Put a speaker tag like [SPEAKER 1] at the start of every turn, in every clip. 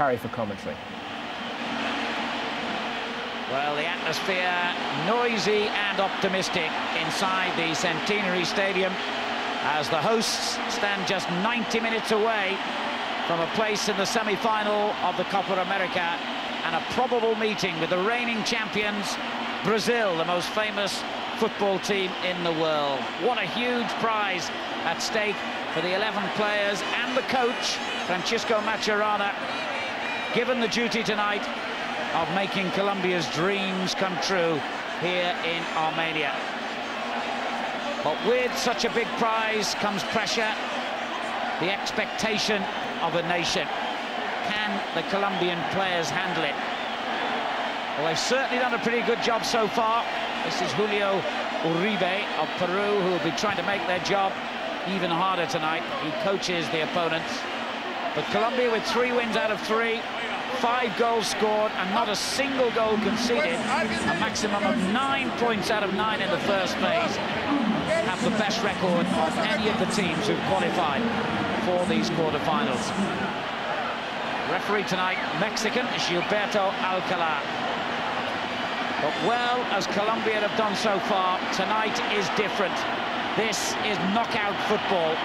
[SPEAKER 1] Harry for commentary.
[SPEAKER 2] Well, the atmosphere noisy and optimistic inside the Centenary Stadium as the hosts stand just 90 minutes away from a place in the semi-final of the Copa America and a probable meeting with the reigning champions, Brazil, the most famous football team in the world. What a huge prize at stake for the 11 players and the coach, Francisco Macherano, given the duty tonight of making Colombia's dreams come true here in Armenia. But with such a big prize comes pressure, the expectation of a nation. Can the Colombian players handle it? Well, they've certainly done a pretty good job so far. This is Julio Uribe of Peru, who will be trying to make their job even harder tonight. He coaches the opponents. But Colombia with 3 wins out of 3, 5 goals scored and not a single goal conceded, a maximum of 9 points out of 9 in the first phase, have the best record of any of the teams who've qualified for these quarterfinals. Referee tonight, Mexican Gilberto Alcalá. But well as Colombia have done so far, tonight is different. This is knockout football.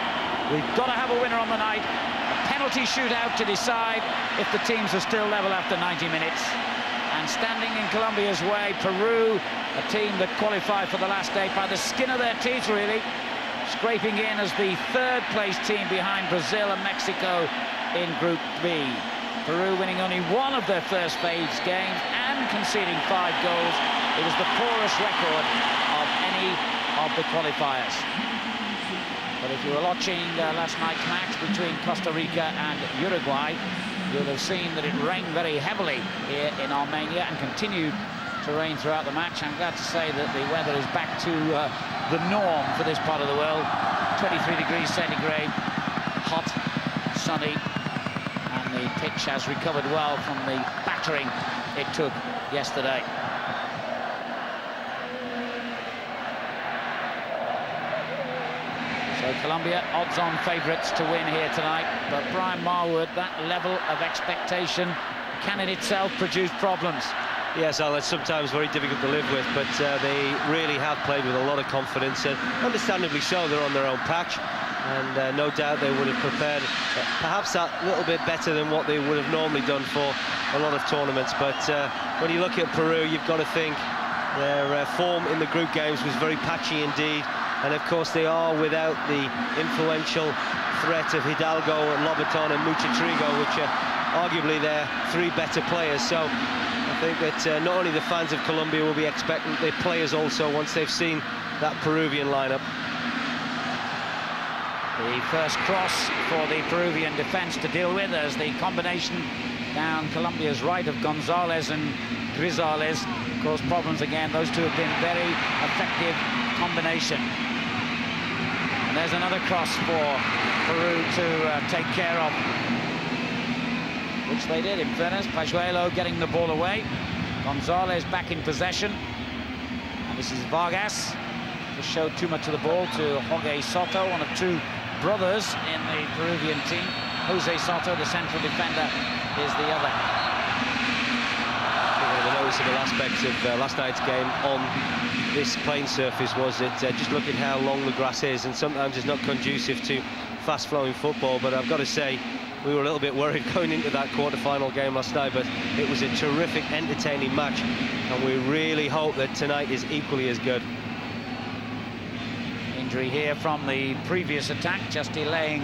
[SPEAKER 2] We've got to have a winner on the night. A penalty shootout to decide if the teams are still level after 90 minutes. And standing in Colombia's way, Peru, a team that qualified for the last day by the skin of their teeth, really, scraping in as the 3rd place team behind Brazil and Mexico in Group B. Peru winning only 1 of their first phase games and conceding 5 goals. It was the poorest record of any of the qualifiers. But if you were watching last night's match between Costa Rica and Uruguay, you'll have seen that it rained very heavily here in Armenia and continued to rain throughout the match. I'm glad to say that the weather is back to the norm for this part of the world. 23 degrees centigrade, hot, sunny, and the pitch has recovered well from the battering it took yesterday. So Colombia, odds-on favourites to win here tonight. But Brian Marwood, that level of expectation can in itself produce problems.
[SPEAKER 3] Yes, Alan, it's sometimes very difficult to live with, but they really have played with a lot of confidence, and understandably so. They're on their own patch, and no doubt they would have prepared perhaps that little bit better than what they would have normally done for a lot of tournaments. But when you look at Peru, you've got to think their form in the group games was very patchy indeed. And of course they are without the influential threat of Hidalgo and Lobaton and Muchatrigo, which are arguably their 3 better players. So I think that not only the fans of Colombia will be expectant, the players also, once they've seen that Peruvian lineup.
[SPEAKER 2] The first cross for the Peruvian defence to deal with as the combination down Colombia's right of Gonzalez and Grisales caused problems again. Those two have been very effective combination. And there's another cross for Peru to take care of, which they did, in fairness. Pajuelo getting the ball away. Gonzalez back in possession. And this is Vargas. Just showed too much of the ball to Jorge Soto, one of 2 brothers in the Peruvian team. Jose Soto, the central defender, is the other.
[SPEAKER 3] One of the noticeable aspects of last night's game on this playing surface was that just look at how long the grass is, and sometimes it's not conducive to fast-flowing football. But I've got to say, we were a little bit worried going into that quarter-final game last night, but it was a terrific, entertaining match, and we really hope that tonight is equally as good.
[SPEAKER 2] Injury here from the previous attack, just delaying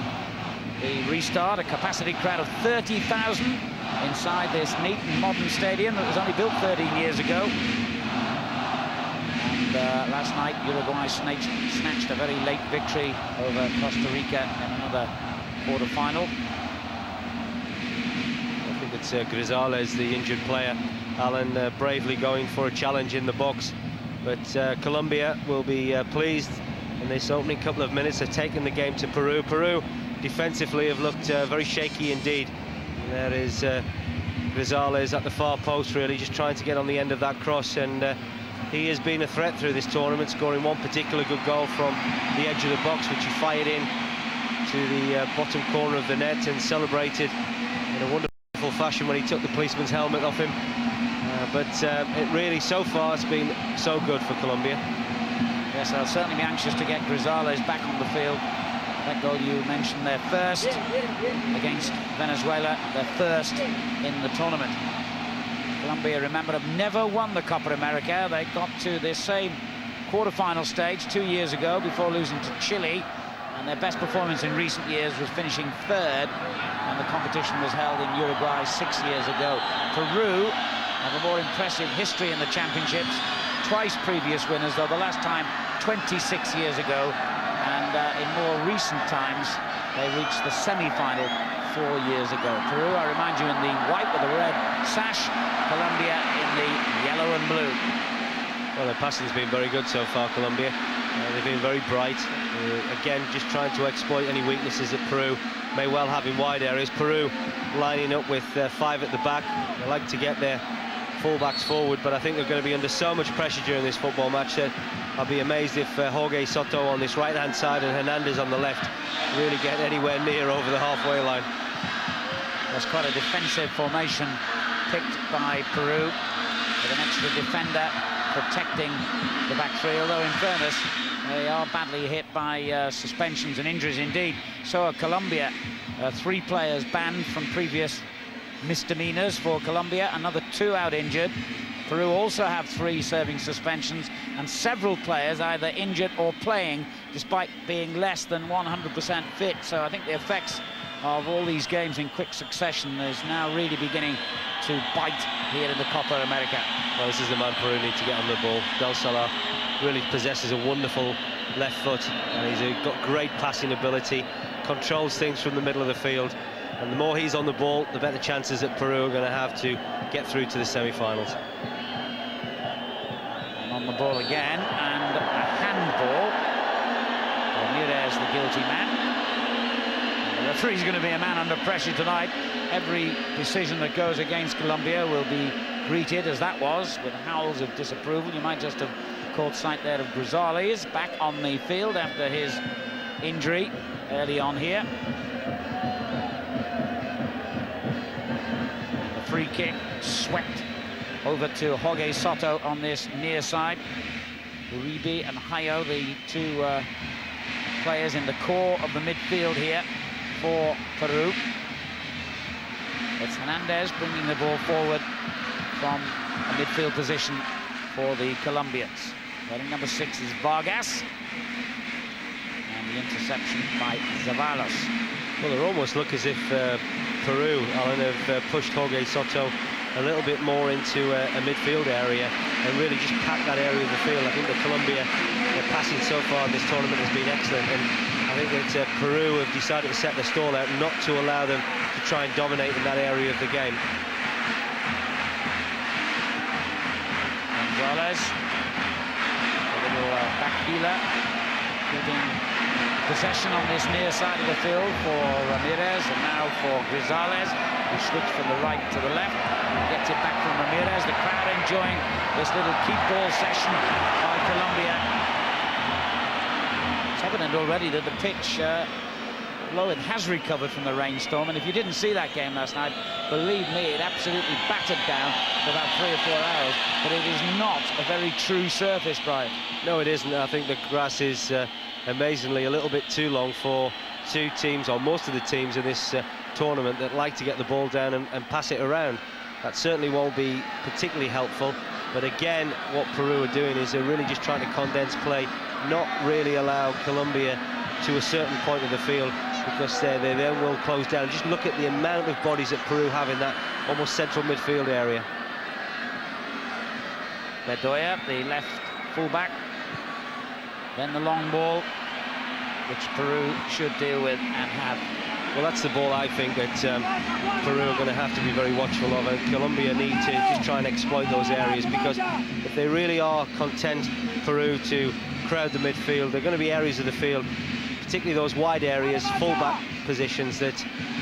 [SPEAKER 2] the restart. A capacity crowd of 30,000 inside this neat and modern stadium that was only built 13 years ago. And last night, Uruguay snatched a very late victory over Costa Rica in another quarter-final.
[SPEAKER 3] I think it's Grisales, the injured player, Alan, bravely going for a challenge in the box. But Colombia will be pleased in this opening couple of minutes. They've taken the game to Peru. Peru defensively have looked very shaky indeed. And there is Grisales at the far post, really just trying to get on the end of that cross, and he has been a threat through this tournament, scoring one particular good goal from the edge of the box, which he fired in to the bottom corner of the net and celebrated in a wonderful wonderful fashion when he took the policeman's helmet off him. But it really, so far, has been so good for Colombia.
[SPEAKER 2] Yes, they'll certainly be anxious to get Grisales back on the field. That goal you mentioned, their first against Venezuela, their first in the tournament. Colombia, remember, have never won the Copa America. They got to this same quarter-final stage 2 years ago before losing to Chile, and their best performance in recent years was finishing third, and the competition was held in Uruguay 6 years ago. Peru have a more impressive history in the championships, twice previous winners, though the last time 26 years ago, and in more recent times they reached the semi-final 4 years ago. Peru, I remind you, in the white with the red sash, Colombia in the yellow and blue.
[SPEAKER 3] Well, their passing's been very good so far, Colombia. They've been very bright. Again, just trying to exploit any weaknesses that Peru may well have in wide areas. Peru lining up with 5 at the back. They like to get their full-backs forward, but I think they're going to be under so much pressure during this football match that I'll be amazed if Jorge Soto on this right-hand side and Hernandez on the left really get anywhere near over the halfway line.
[SPEAKER 2] That's quite a defensive formation picked by Peru, with an extra defender protecting the back three, although in fairness they are badly hit by suspensions and injuries indeed. So are Colombia. 3 players banned from previous misdemeanors for Colombia, another 2 out injured. Peru also have 3 serving suspensions, and several players either injured or playing despite being less than 100% fit. So I think the effects of all these games in quick succession is now really beginning to bite here in the Copa America.
[SPEAKER 3] Well, this is the man Peru need to get on the ball. Del Solar really possesses a wonderful left foot, and he's got great passing ability, controls things from the middle of the field, and the more he's on the ball, the better chances that Peru are going to have to get through to the semi-finals.
[SPEAKER 2] On the ball again, and a handball. Ramirez, the guilty man. The referee's going to be a man under pressure tonight. Every decision that goes against Colombia will be greeted, as that was, with howls of disapproval. You might just have caught sight there of Grisales back on the field after his injury early on here. The free kick swept over to Jorge Soto on this near side. Uribe and Hayo, the 2 players in the core of the midfield here for Peru. It's Hernandez bringing the ball forward from a midfield position for the Colombians. Wearing number 6 is Vargas, and the interception by Zavalos.
[SPEAKER 3] Well, they almost look as if Peru, Alan, have pushed Jorge Soto a little bit more into a midfield area and really just packed that area of the field. I think that Colombia, their passing so far in this tournament has been excellent, and I think that Peru have decided to set the stall out, not to allow them to try and dominate in that area of the game.
[SPEAKER 2] Gonzalez, a little back healer, keeping possession on this near side of the field for Ramirez, and now for Grisales, who switched from the right to the left. Gets it back from Ramirez. The crowd enjoying this little keep ball session by Colombia. It's evident already that the pitch below it has recovered from the rainstorm, and if you didn't see that game last night, believe me, it absolutely battered down for about 3 or 4 hours, but it is not a very true surface, Brian.
[SPEAKER 3] No, it isn't. I think the grass is amazingly a little bit too long for 2 teams, or most of the teams in this tournament, that like to get the ball down and pass it around. That certainly won't be particularly helpful, but again, what Peru are doing is they're really just trying to condense play, not really allow Colombia to a certain point of the field, because they then will close down. Just look at the amount of bodies that Peru have in that almost central midfield area.
[SPEAKER 2] Bedoya, the left fullback, then the long ball, which Peru should deal with and have.
[SPEAKER 3] Well, that's the ball I think that Peru are going to have to be very watchful of, and Colombia need to just try and exploit those areas, because if they really are content, Peru, to crowd the midfield, there are going to be areas of the field, particularly those wide areas, full-back positions, that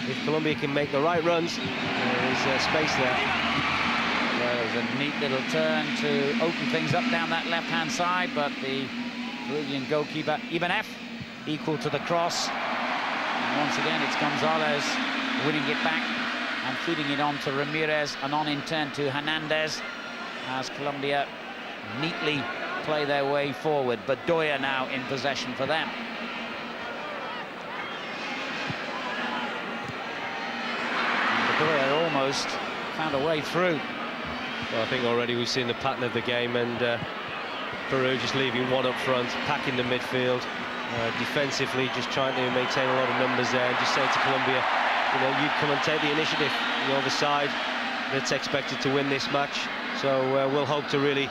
[SPEAKER 3] if Colombia can make the right runs, there's space there.
[SPEAKER 2] Well, there's a neat little turn to open things up down that left-hand side, but the Peruvian goalkeeper, Ibanez, equal to the cross. And once again, it's Gonzalez winning it back, and and feeding it on to Ramirez, and on in turn to Hernandez, as Colombia neatly play their way forward. Bedoya now in possession for them. Bedoya almost found a way through.
[SPEAKER 3] Well, I think already we've seen the pattern of the game, and Peru just leaving one up front, packing the midfield, defensively just trying to maintain a lot of numbers there, and just say to Colombia, you know, you come and take the initiative. You're the side that's expected to win this match, so we'll hope to really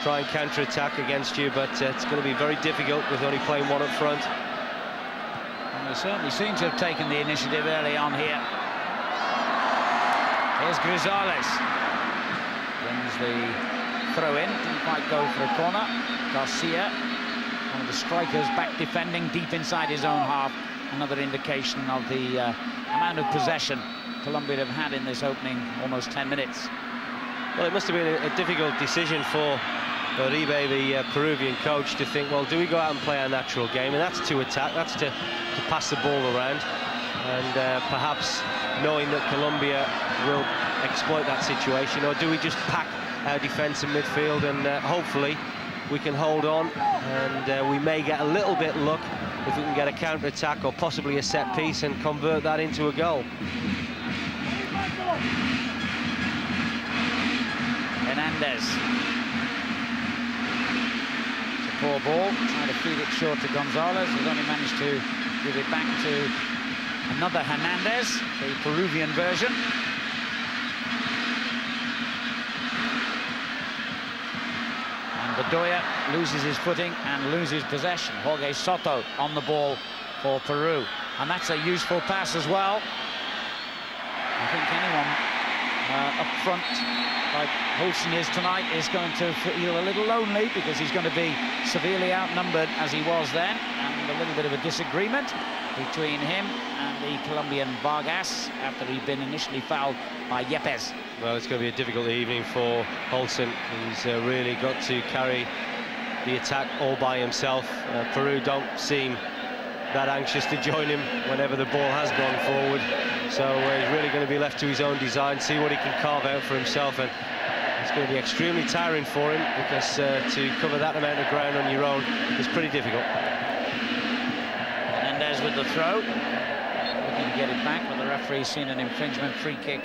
[SPEAKER 3] try and counter-attack against you, but it's going to be very difficult with only playing one up front.
[SPEAKER 2] And they certainly seem to have taken the initiative early on here. Here's Grisales. Wins the throw-in, didn't quite go for a corner. Garcia, one of the strikers, back defending deep inside his own half. Another indication of the amount of possession Colombia have had in this opening almost 10 minutes.
[SPEAKER 3] Well, it must have been a difficult decision for Uribe, the Peruvian coach, to think, well, do we go out and play our natural game? And that's to attack, that's to pass the ball around. And perhaps knowing that Colombia will exploit that situation, or do we just pack our defence and midfield, and hopefully we can hold on, and we may get a little bit luck if we can get a counter-attack or possibly a set piece and convert that into a goal.
[SPEAKER 2] Hernandez. It's a poor ball, trying to feed it short to Gonzalez, who's only managed to give it back to another Hernandez, the Peruvian version. And Bedoya loses his footing and loses possession. Jorge Soto on the ball for Peru. And that's a useful pass as well. I think anyone up front, like Olsen is tonight, is going to feel a little lonely, because he's going to be severely outnumbered as he was then, and a little bit of a disagreement between him and the Colombian Vargas after he'd been initially fouled by Yepes.
[SPEAKER 3] Well, it's going to be a difficult evening for Olsen. He's really got to carry the attack all by himself. Peru don't seem that anxious to join him whenever the ball has gone forward, so he's really going to be left to his own design, see what he can carve out for himself, and it's going to be extremely tiring for him, because to cover that amount of ground on your own is pretty difficult.
[SPEAKER 2] Hernandez with the throw, looking to get it back, but the referee's seen an infringement. Free kick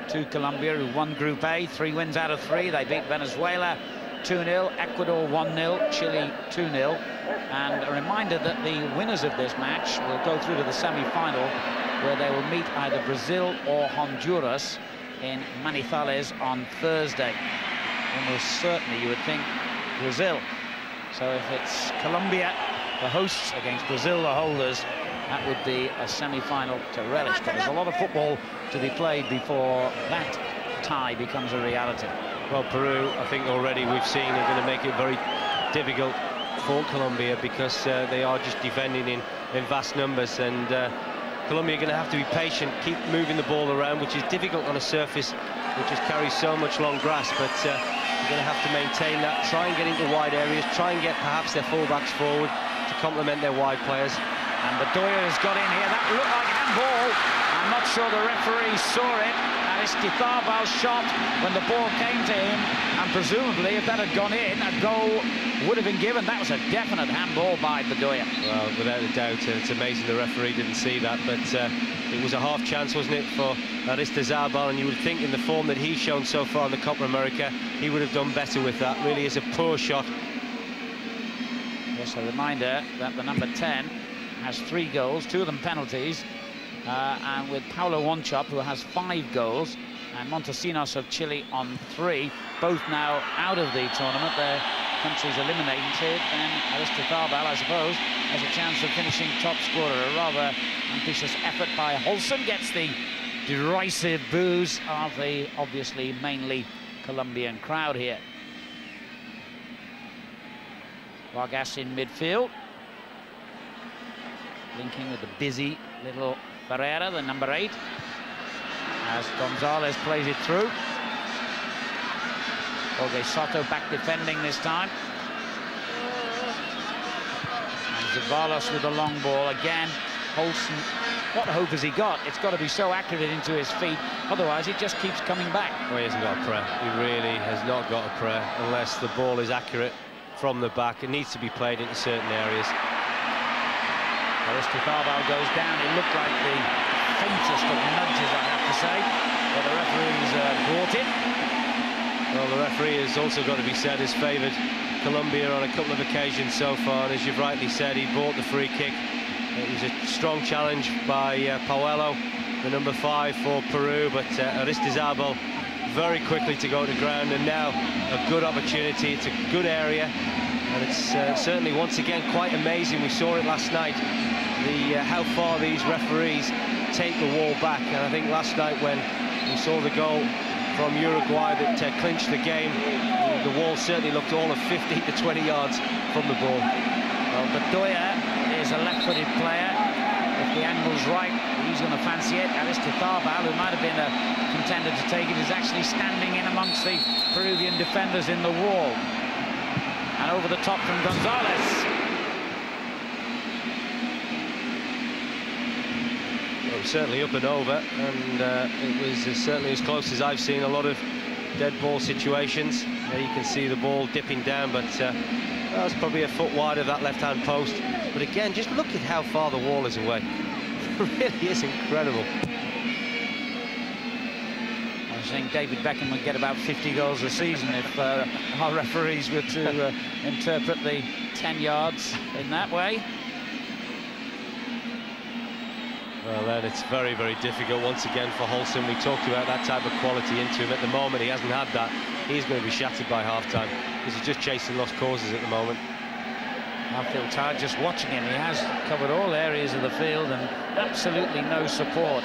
[SPEAKER 2] to Colombia, who won Group A, 3 wins out of 3. They beat Venezuela 2-0, Ecuador 1-0, Chile 2-0. And a reminder that the winners of this match will go through to the semi-final, where they will meet either Brazil or Honduras in Manizales on Thursday. Almost certainly you would think Brazil. So if it's Colombia, the hosts, against Brazil, the holders, that would be a semi-final to relish. But there's a lot of football to be played before that tie becomes a reality.
[SPEAKER 3] Well, Peru, I think already we've seen, are going to make it very difficult for Colombia, because they are just defending in vast numbers, and Colombia are going to have to be patient, keep moving the ball around, which is difficult on a surface which just carries so much long grass, but you're going to have to maintain that, try and get into wide areas, try and get perhaps their fullbacks forward to complement their wide players.
[SPEAKER 2] And Bedoya has got in here. That looked like handball. I'm not sure the referee saw it. And it's Tizarbal's shot when the ball came to him. And presumably, if that had gone in, a goal would have been given. That was a definite handball by Bedoya.
[SPEAKER 3] Well, without a doubt, it's amazing the referee didn't see that. But it was a half chance, wasn't it, for Tizarbal? And you would think, in the form that he's shown so far in the Copa America, he would have done better with that. Really is a poor shot.
[SPEAKER 2] Yes, a reminder that the number 10 has 3 goals, 2 of them penalties, and with Paulo Wanchop, who has 5 goals, and Montesinos of Chile on 3, both now out of the tournament, their countries eliminated, and Tizarbal, I suppose, has a chance of finishing top scorer. A rather ambitious effort by Olsen, gets the derisive boos of the obviously mainly Colombian crowd here. Vargas in midfield, linking with the busy little Ferreira, the number 8, as Gonzalez plays it through. Jorge Soto back defending this time. And Zeballos with the long ball again. Olsen what hope has he got? It's got to be so accurate into his feet, otherwise it just keeps coming back.
[SPEAKER 3] Well, he hasn't got a prayer. He really has not got a prayer unless the ball is accurate from the back. It needs to be played into certain areas.
[SPEAKER 2] Aristizabal goes down. It looked like the faintest of nudges, I have to say, but the referee's brought it.
[SPEAKER 3] Well, the referee has also got to be said has favoured Colombia on a couple of occasions so far, and as you've rightly said, he bought the free kick. It was a strong challenge by Pauelo, the number 5 for Peru, but Aristizabal very quickly to go to ground, and now a good opportunity. It's a good area, and it's certainly once again quite amazing. We saw it last night, how far these referees take the wall back, and I think last night when we saw the goal from Uruguay that clinched the game, the wall certainly looked all of 15 to 20 yards from the ball.
[SPEAKER 2] Well, Bedoya is a left-footed player. If the angle's right, he's going to fancy it. Aristizabal, who might have been a contender to take it, is actually standing in amongst the Peruvian defenders in the wall. And over the top from Gonzalez.
[SPEAKER 3] Well, certainly up and over, and it was certainly as close as I've seen a lot of dead ball situations. There you can see the ball dipping down, but that's probably a foot wide of that left-hand post. But again, just look at how far the wall is away. It really is incredible.
[SPEAKER 2] I think David Beckham would get about 50 goals a season if our referees were to interpret the 10 yards in that way.
[SPEAKER 3] Well, then it's very, very difficult once again for Holson. We talked about that type of quality into him. At the moment, he hasn't had that. He's going to be shattered by half-time because he's just chasing lost causes at the moment.
[SPEAKER 2] I feel tired just watching him. He has covered all areas of the field and absolutely no support.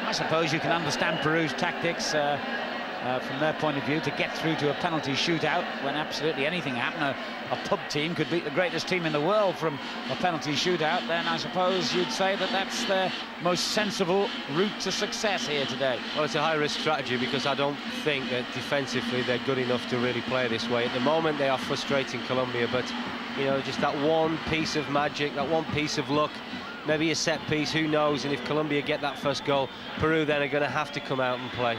[SPEAKER 2] I suppose you can understand Peru's tactics from their point of view to get through to a penalty shootout when absolutely anything happened. A pub team could beat the greatest team in the world from a penalty shootout. Then I suppose you'd say that that's their most sensible route to success here today.
[SPEAKER 3] Well, it's a high-risk strategy because I don't think that defensively they're good enough to really play this way. At the moment, they are frustrating Colombia, but you know, just that one piece of magic, that one piece of luck, maybe a set piece, who knows? And if Colombia get that first goal, Peru then are going to have to come out and play.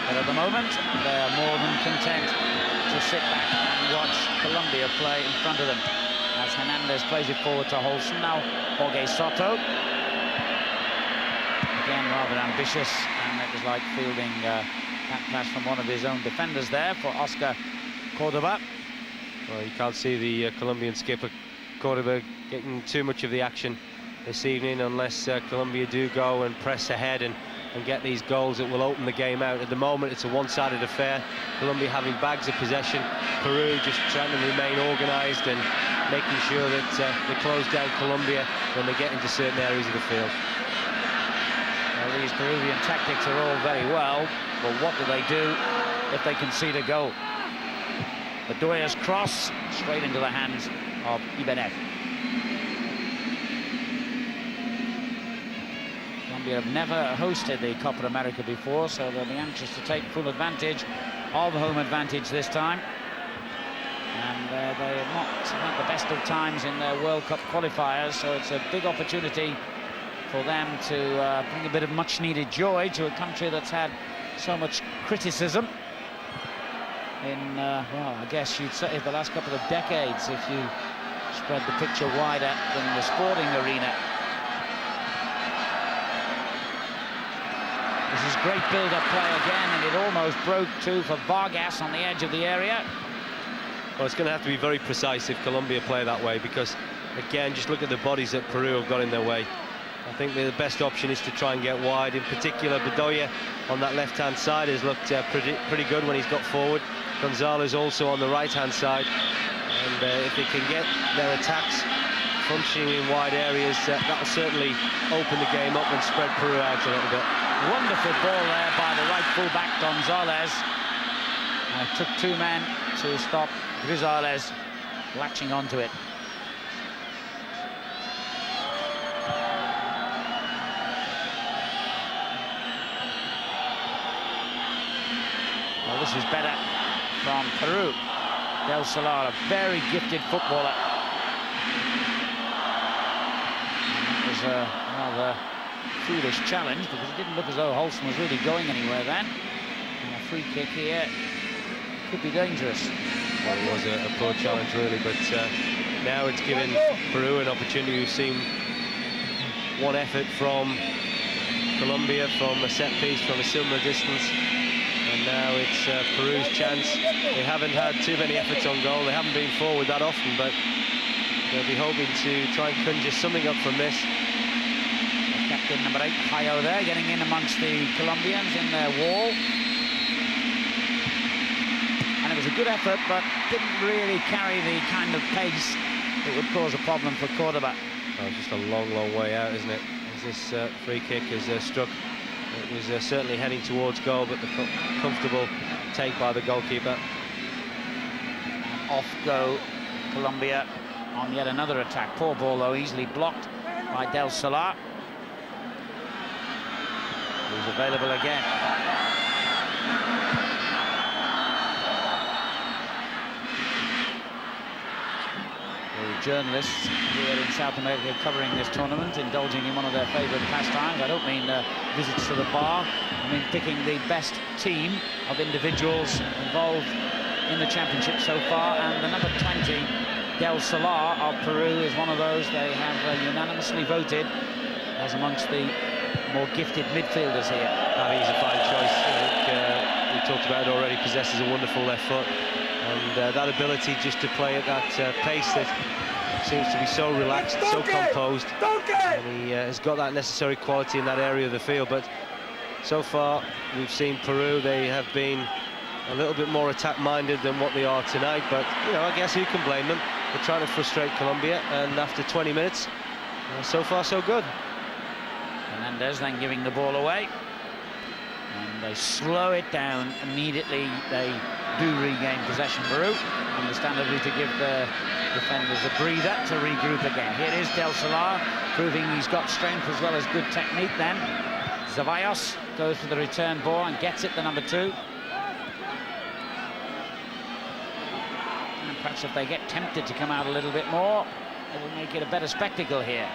[SPEAKER 2] But at the moment, they're more than content to sit back and watch Colombia play in front of them. As Hernandez plays it forward to Holson, now Jorge Soto. Again, rather ambitious, and it was like fielding that pass from one of his own defenders there for Oscar Cordoba.
[SPEAKER 3] Well, you can't see the Colombian skipper Cordoba getting too much of the action this evening unless Colombia do go and press ahead and get these goals that will open the game out. At the moment, it's a one-sided affair. Colombia having bags of possession. Peru just trying to remain organised and making sure that they close down Colombia when they get into certain areas of the field.
[SPEAKER 2] Well, these Peruvian tactics are all very well, but what do they do if they concede a goal? Bedoya's cross straight into the hands of Ibanez. Colombia have never hosted the Copa America before, so they'll be anxious to take full advantage of home advantage this time. And they have not had the best of times in their World Cup qualifiers, so it's a big opportunity for them to bring a bit of much-needed joy to a country that's had so much criticism in, well, I guess you'd say the last couple of decades, if you spread the picture wider than the sporting arena. This is great build-up play again, and it almost broke too for Vargas on the edge of the area.
[SPEAKER 3] Well, it's going to have to be very precise if Colombia play that way because, again, just look at the bodies that Peru have got in their way. I think the best option is to try and get wide. In particular, Bedoya on that left-hand side has looked pretty good when he's got forward. Gonzalez also on the right-hand side. And if they can get their attacks functioning in wide areas, that'll certainly open the game up and spread Peru out a little bit.
[SPEAKER 2] Wonderful ball there by the right full-back, Gonzalez. And it took two men to stop Grisales latching onto it. Well, this is better from Peru. Del Solar, a very gifted footballer. And that was was a rather foolish challenge, because it didn't look as though Holston was really going anywhere then. And a free kick here could be dangerous.
[SPEAKER 3] Well, it was a poor challenge, really, but now it's given Peru an opportunity. We've seen one effort from Colombia from a set piece from a similar distance, and now it's Peru's chance. They haven't had too many efforts on goal. They haven't been forward that often, but they'll be hoping to try and conjure something up from this.
[SPEAKER 2] Captain number 8, Payo, there, getting in amongst the Colombians in their wall. And it was a good effort, but didn't really carry the kind of pace that would cause a problem for Cordoba.
[SPEAKER 3] Oh, just a long, long way out, isn't it? As this free kick is struck. It was certainly heading towards goal, but the comfortable take by the goalkeeper.
[SPEAKER 2] Off go Colombia on yet another attack. Poor ball, though, easily blocked by Del Solar, who's available again. Journalists here in South America covering this tournament, indulging in one of their favourite pastimes. I don't mean visits to the bar, I mean picking the best team of individuals involved in the championship so far, and the number 20, Del Solar of Peru, is one of those. They have unanimously voted as amongst the more gifted midfielders here.
[SPEAKER 3] I think he's a fine choice. I think we talked about it already, possesses a wonderful left foot, and that ability just to play at that pace that seems to be so relaxed, so composed, and he has got that necessary quality in that area of the field. But so far we've seen Peru, they have been a little bit more attack-minded than what they are tonight, but you know, I guess who can blame them? They're trying to frustrate Colombia, and after 20 minutes, so far so good.
[SPEAKER 2] Hernandez then giving the ball away, and they slow it down immediately. They do regain possession, Peru, understandably to give the defenders a breather to regroup again. Here is Del Solar, proving he's got strength as well as good technique then. Ceballos goes for the return ball and gets it, the number 2. And perhaps if they get tempted to come out a little bit more, it will make it a better spectacle here.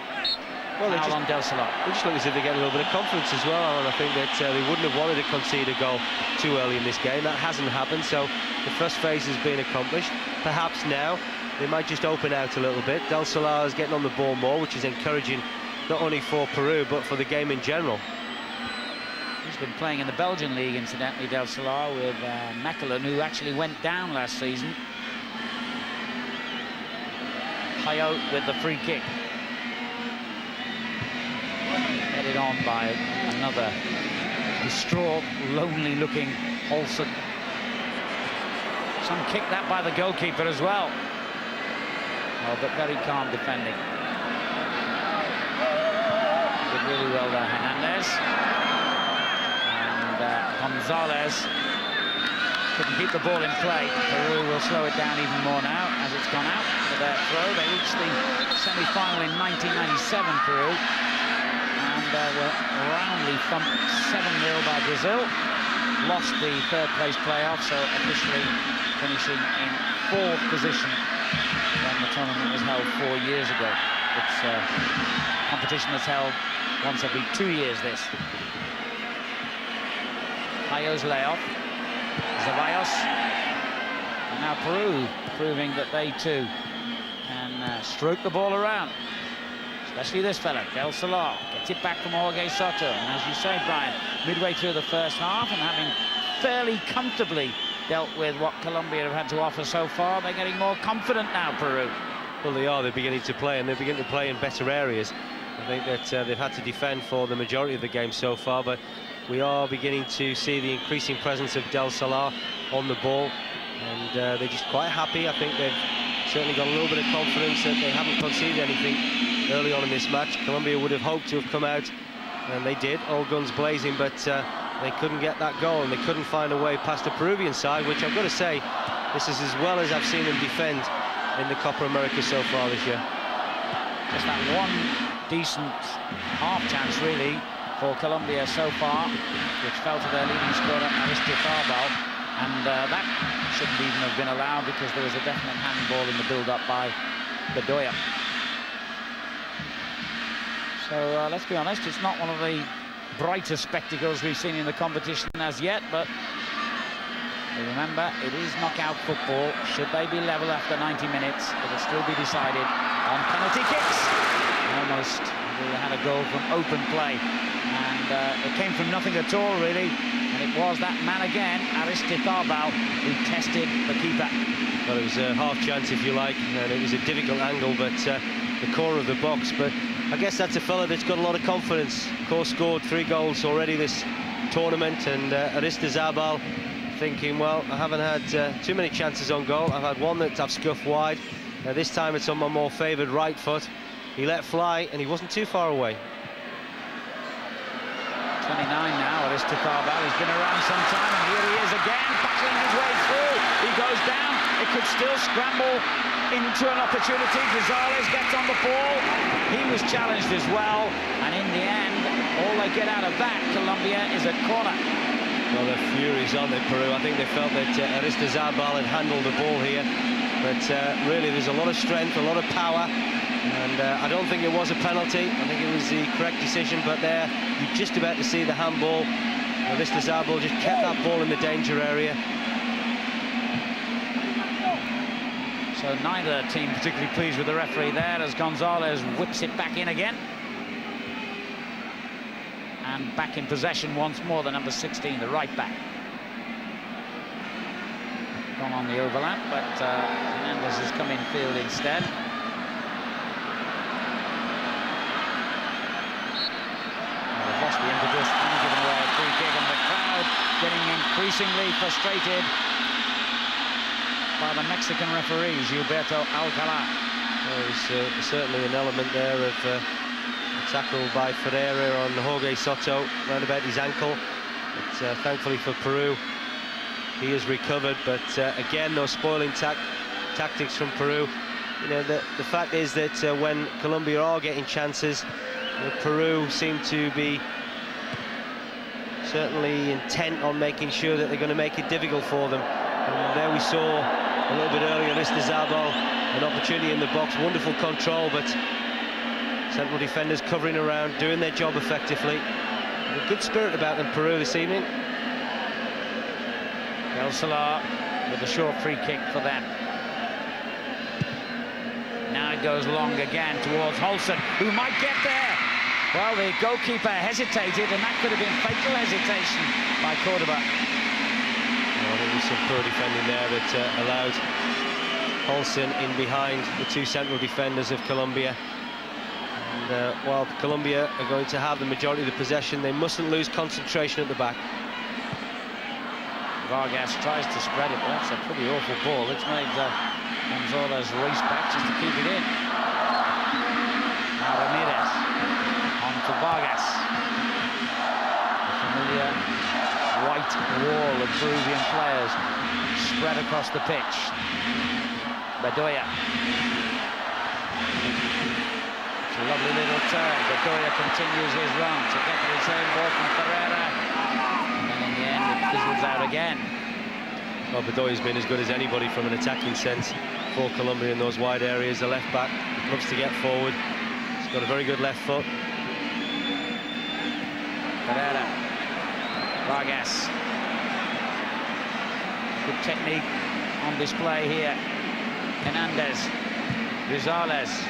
[SPEAKER 2] Well, they just, on Del Solar.
[SPEAKER 3] They just look as if they get a little bit of confidence as well, and I think that they wouldn't have wanted to concede a goal too early in this game. That hasn't happened, so the first phase has been accomplished. Perhaps now they might just open out a little bit. Del Solar is getting on the ball more, which is encouraging not only for Peru but for the game in general.
[SPEAKER 2] He's been playing in the Belgian league, incidentally, Del Solar, with Mechelen, who actually went down last season. Payo with the free kick. Headed on by another distraught, lonely-looking Holston. Some kick that by the goalkeeper as well. Oh, but very calm defending. Did really well there, Hernandez. And Gonzalez couldn't keep the ball in play. Peru will slow it down even more now as it's gone out for their throw. They reached the semi-final in 1997, Peru. And were roundly thumped 7-0 by Brazil. Lost the third-place playoff, so officially finishing in 4th position when the tournament was held 4 years ago. It's a competition that's held once every 2 years, this. Payo's layoff. Ceballos. And now Peru proving that they too can stroke the ball around. Especially this fella, Del Solar, gets it back from Jorge Soto. And as you say, Brian, midway through the first half and having fairly comfortably dealt with what Colombia have had to offer so far, they're getting more confident now, Peru.
[SPEAKER 3] Well, they are. They're beginning to play, and they're beginning to play in better areas. I think that they've had to defend for the majority of the game so far, but we are beginning to see the increasing presence of Del Solar on the ball, and they're just quite happy. I think they've certainly got a little bit of confidence that they haven't conceded anything early on in this match. Colombia would have hoped to have come out, and they did, all guns blazing, but they couldn't get that goal, and they couldn't find a way past the Peruvian side, which I've got to say, this is as well as I've seen them defend in the Copa America so far this year.
[SPEAKER 2] Just that one decent half chance, really, for Colombia so far, which fell to their leading scorer, Aristizábal, and that shouldn't even have been allowed because there was a definite handball in the build-up by Bedoya. So let's be honest, it's not one of the brightest spectacles we've seen in the competition as yet, but remember, it is knockout football. Should they be level after 90 minutes, it'll still be decided on penalty kicks. Almost they had a goal from open play, and it came from nothing at all, really. And it was that man again, Aristizabal, who tested the keeper.
[SPEAKER 3] Well, it was a half chance, if you like, and it was a difficult angle, but the corner of the box. But I guess that's a fella that's got a lot of confidence. Of course, scored 3 goals already this tournament, and Aristizabal thinking, well, I haven't had too many chances on goal. I've had one that I've scuffed wide. This time it's on my more favoured right foot. He let fly, and he wasn't too far away.
[SPEAKER 2] 29 now, Aristizabal. He's been around some time, and here he is again, battling his way through. He goes down. It could still scramble into an opportunity. Gonzalez gets on the ball. He was challenged as well, and in the end, all they get out of that, Colombia, is a corner.
[SPEAKER 3] Well, the fury's on in Peru. I think they felt that Aristizabal had handled the ball here, but really there's a lot of strength, a lot of power, and I don't think it was a penalty. I think it was the correct decision, but there you're just about to see the handball. Aristizabal just kept that ball in the danger area.
[SPEAKER 2] So neither team particularly pleased with the referee there, as Gonzalez whips it back in again. And back in possession once more, the number 16, the right back. Gone on the overlap, but Hernandez has come in field instead. Well, they've lost the impetus and given away a free kick, and the crowd getting increasingly frustrated by the Mexican referee, Gilberto Alcalá.
[SPEAKER 3] Well, there's certainly an element there of tackle by Ferreira on Jorge Soto round about his ankle, but thankfully for Peru he has recovered. But again, those spoiling tactics from Peru. You know, the fact is that when Colombia are getting chances, Peru seem to be certainly intent on making sure that they're going to make it difficult for them. And there we saw a little bit earlier, Aristizabal, an opportunity in the box, wonderful control, but central defenders covering around, doing their job effectively. A good spirit about them, Peru, this evening.
[SPEAKER 2] El Salah with a short free kick for them. Now it goes long again towards Holson, who might get there. Well, the goalkeeper hesitated, and that could have been fatal hesitation by Cordoba.
[SPEAKER 3] Well, there was some poor defending there that allowed Holson in behind the 2 central defenders of Colombia. And while Colombia are going to have the majority of the possession, they mustn't lose concentration at the back.
[SPEAKER 2] Vargas tries to spread it, but that's a pretty awful ball. It's made Gonzalez race back just to keep it in. Now Ramirez on to Vargas. The familiar white wall of Peruvian players spread across the pitch. Bedoya. It's a lovely little turn. Bedoya continues his run to get the same ball from Ferreira. And then in the end, it fizzles out again.
[SPEAKER 3] Well, Bedoya's been as good as anybody from an attacking sense for Colombia in those wide areas. The left back loves to get forward. He's got a very good left foot.
[SPEAKER 2] Ferreira. Vargas. Good technique on display here. Hernandez. Gonzalez.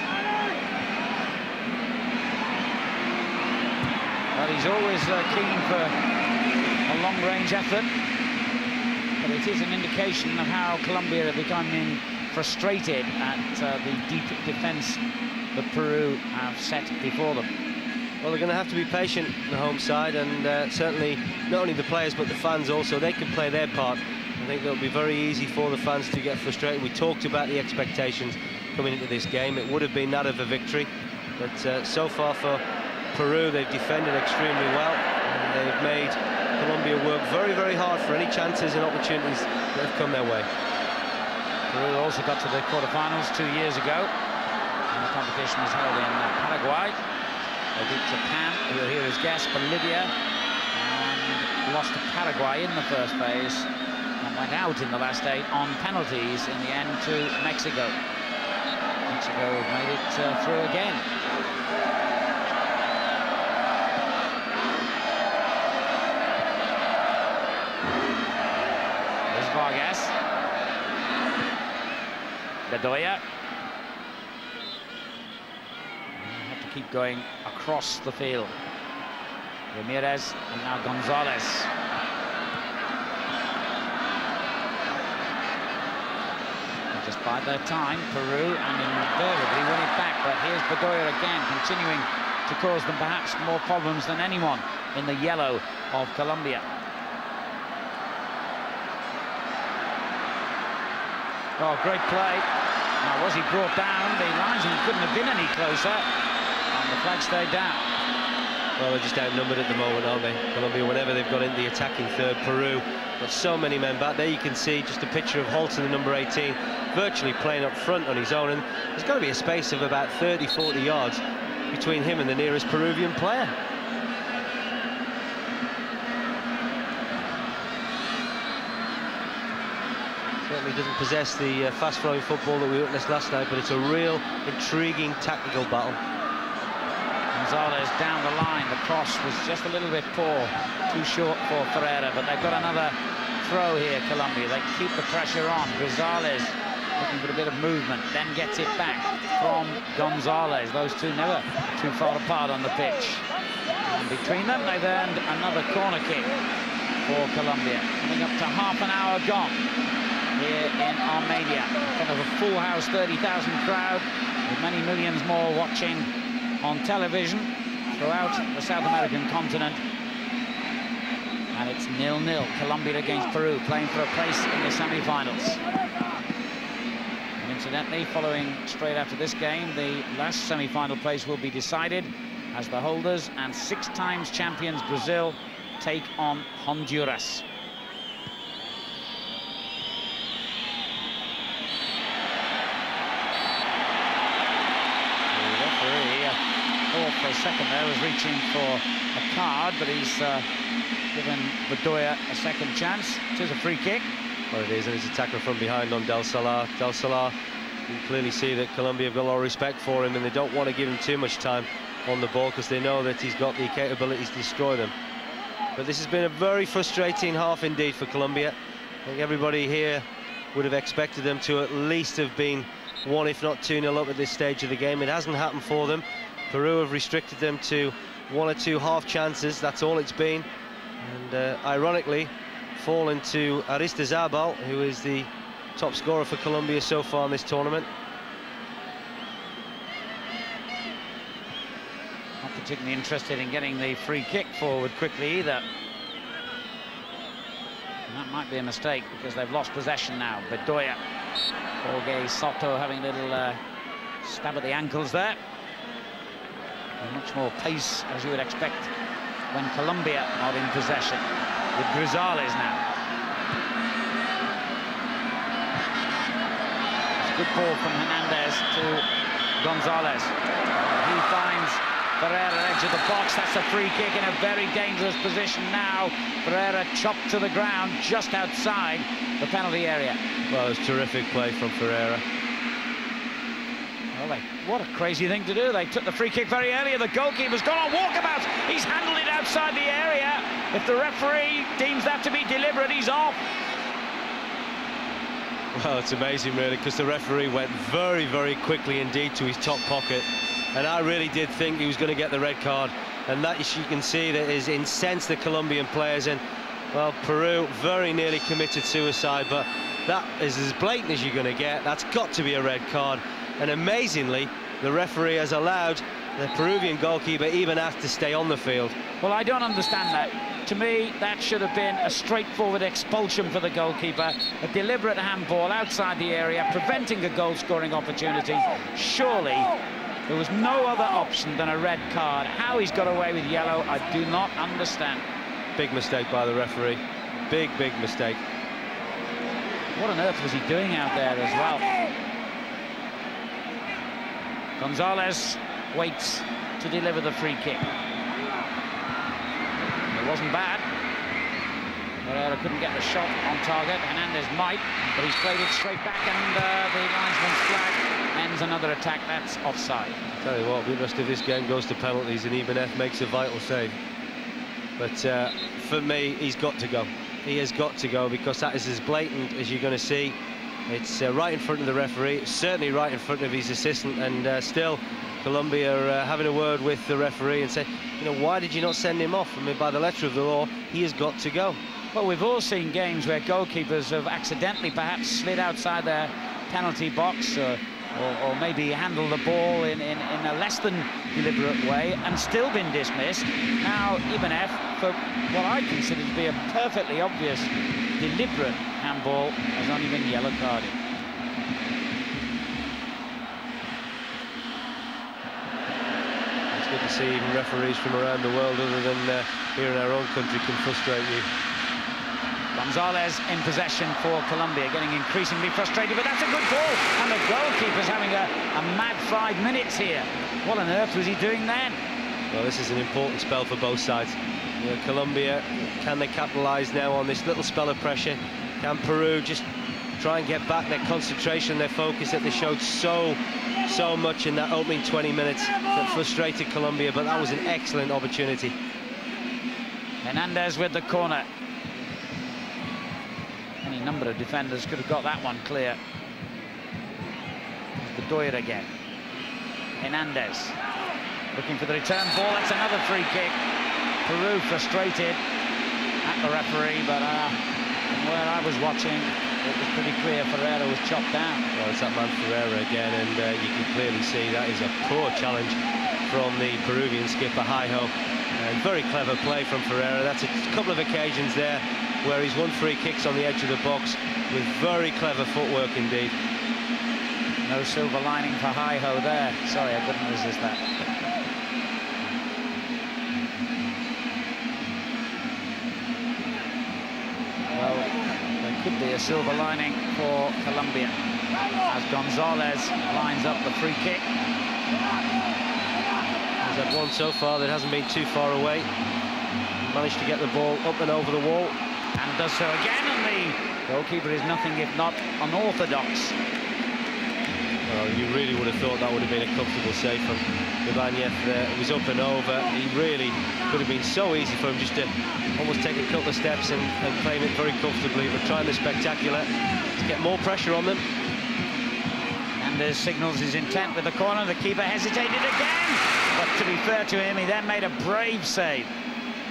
[SPEAKER 2] Well, he's always keen for a long-range effort, but it is an indication of how Colombia are becoming frustrated at the deep defence that Peru have set before them.
[SPEAKER 3] Well, they're going to have to be patient, the home side, and certainly not only the players but the fans also. They can play their part. I think it'll be very easy for the fans to get frustrated. We talked about the expectations coming into this game. It would have been that of a victory, but so far for Peru, they've defended extremely well, and they've made Colombia work very, very hard for any chances and opportunities that have come their way.
[SPEAKER 2] Peru also got to the quarterfinals 2 years ago, and the competition was held in Paraguay. They beat Japan, who were here as guests, Bolivia, and lost to Paraguay in the first phase, and went out in the last 8 on penalties in the end to Mexico. Mexico made it through again. Vargas. Bedoya. Have to keep going across the field. Ramirez and now Gonzalez. They just bide their time, Peru, and invariably win it back. But here's Bedoya again, continuing to cause them perhaps more problems than anyone in the yellow of Colombia. Oh, great play. Now, was he brought down? The linesman couldn't have been any closer, and the flag stayed down.
[SPEAKER 3] Well, they're just outnumbered at the moment, aren't they? Colombia, whenever they've got into the attacking third, Peru got so many men back. There you can see just a picture of Holton, the number 18, virtually playing up front on his own, and there's got to be a space of about 30-40 yards between him and the nearest Peruvian player. Certainly doesn't possess the fast-flowing football that we witnessed last night, but it's a real intriguing tactical battle.
[SPEAKER 2] Gonzalez down the line. The cross was just a little bit poor, too short for Ferreira, but they've got another throw here, Colombia. They keep the pressure on. Gonzalez looking for a bit of movement, then gets it back from Gonzalez. Those two never too far apart on the pitch. And between them, they've earned another corner kick for Colombia. Coming up to half an hour gone here in Armenia, in front of a full house, 30,000 crowd, with many millions more watching on television throughout the South American continent. And it's 0-0, Colombia against Peru, playing for a place in the semi-finals. And incidentally, following straight after this game, the last semi-final place will be decided as the holders and 6 times champions Brazil take on Honduras. For a second there was reaching for a card, but he's given Bedoya a second chance. It is a free kick.
[SPEAKER 3] Well, it is, and it's a tackle from behind on Del Salar. Del Salar, you can clearly see that Colombia have got a lot of respect for him, and they don't want to give him too much time on the ball because they know that he's got the capabilities to destroy them. But this has been a very frustrating half indeed for Colombia. I think everybody here would have expected them to at least have been 1 if not 2-0 up at this stage of the game. It hasn't happened for them. Peru have restricted them to 1 or 2 half chances. That's all it's been, and ironically fallen to Aristizabal, who is the top scorer for Colombia so far in this tournament.
[SPEAKER 2] Not particularly interested in getting the free kick forward quickly either. And that might be a mistake because they've lost possession now. Bedoya, Jorge Soto having a little stab at the ankles there. Much more pace, as you would expect, when Colombia are in possession, with Gonzalez now. It's a good ball from Hernandez to Gonzalez. He finds Ferreira edge of the box. That's a free kick in a very dangerous position now. Ferreira chopped to the ground just outside the penalty area.
[SPEAKER 3] Well, it was terrific play from Ferreira.
[SPEAKER 2] Well, what a crazy thing to do. They took the free kick very early, and the goalkeeper's gone on walkabout. He's handled it outside the area. If the referee deems that to be deliberate, he's off.
[SPEAKER 3] Well, it's amazing, really, because the referee went very, very quickly indeed to his top pocket. And I really did think he was going to get the red card. And that, you can see, that is incensed the Colombian players. And, well, Peru very nearly committed suicide, but that is as blatant as you're going to get. That's got to be a red card. And amazingly, the referee has allowed the Peruvian goalkeeper even have to stay on the field.
[SPEAKER 2] Well, I don't understand that. To me, that should have been a straightforward expulsion for the goalkeeper. A deliberate handball outside the area, preventing a goal-scoring opportunity. Surely, there was no other option than a red card. How he's got away with yellow, I do not understand.
[SPEAKER 3] Big mistake by the referee. Big, big mistake.
[SPEAKER 2] What on earth was he doing out there as well? Gonzalez waits to deliver the free kick. It wasn't bad. Ferreira couldn't get the shot on target. Hernandez might, but he's played it straight back, and the linesman's flag ends another attack. That's offside.
[SPEAKER 3] I'll tell you what, the rest of this game goes to penalties, and Ibanez makes a vital save. But for me, he's got to go. he has got to go, because that is as blatant as you're going to see. It's right in front of the referee, certainly right in front of his assistant, and still Colombia are having a word with the referee and say, you know, why did you not send him off? I mean, by the letter of the law, he has got to go.
[SPEAKER 2] Well, we've all seen games where goalkeepers have accidentally perhaps slid outside their penalty box, or maybe handled the ball in a less than deliberate way and still been dismissed. Now Ibanez, for what I consider to be a perfectly obvious deliberate handball, has only been yellow carded.
[SPEAKER 3] It's good to see even referees from around the world, other than here in our own country, can frustrate you.
[SPEAKER 2] Gonzalez in possession for Colombia, getting increasingly frustrated, but that's a good ball, and the goalkeeper's having a mad 5 minutes here. What on earth was he doing then?
[SPEAKER 3] Well, this is an important spell for both sides. You know, Colombia, can they capitalise now on this little spell of pressure? Can Peru just try and get back their concentration, their focus that they showed so much in that opening 20 minutes that frustrated Colombia? But that was an excellent opportunity.
[SPEAKER 2] Hernandez with the corner. Any number of defenders could have got that one clear. The Doyer again. Hernandez looking for the return ball. That's another free kick. Peru frustrated at the referee, but from where I was watching, it was pretty clear Ferreira was chopped down.
[SPEAKER 3] Well, it's that man Ferreira again, and you can clearly see that is a poor challenge from the Peruvian skipper, Hijo. And very clever play from Ferreira. That's a couple of occasions there where he's won free kicks on the edge of the box with very clever footwork indeed.
[SPEAKER 2] No silver lining for Hijo there. Sorry, I couldn't resist that. Well, there could be a silver lining for Colombia as Gonzalez lines up the free kick.
[SPEAKER 3] He's had one so far that hasn't been too far away. Managed to get the ball up and over the wall.
[SPEAKER 2] And does so again, and the goalkeeper is nothing if not unorthodox.
[SPEAKER 3] Well, you really would have thought that would have been a comfortable save from Ibanez there. It was up and over. He really could have been so easy for him just to almost take a couple of steps and claim it very comfortably, but trying the spectacular to get more pressure on them.
[SPEAKER 2] Hernandez signals his intent with the corner. The keeper hesitated again, but to be fair to him, he then made a brave save.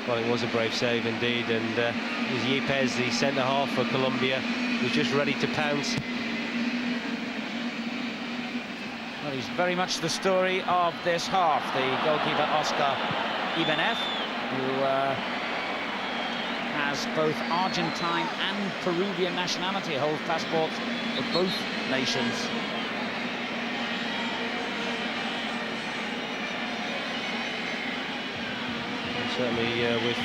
[SPEAKER 3] Well, it was a brave save indeed, and it was Yepes, the centre-half for Colombia, was just ready to pounce.
[SPEAKER 2] Well, he's very much the story of this half, the goalkeeper Oscar Ibanez, who has both Argentine and Peruvian nationality, holds passports of both nations.
[SPEAKER 3] Certainly with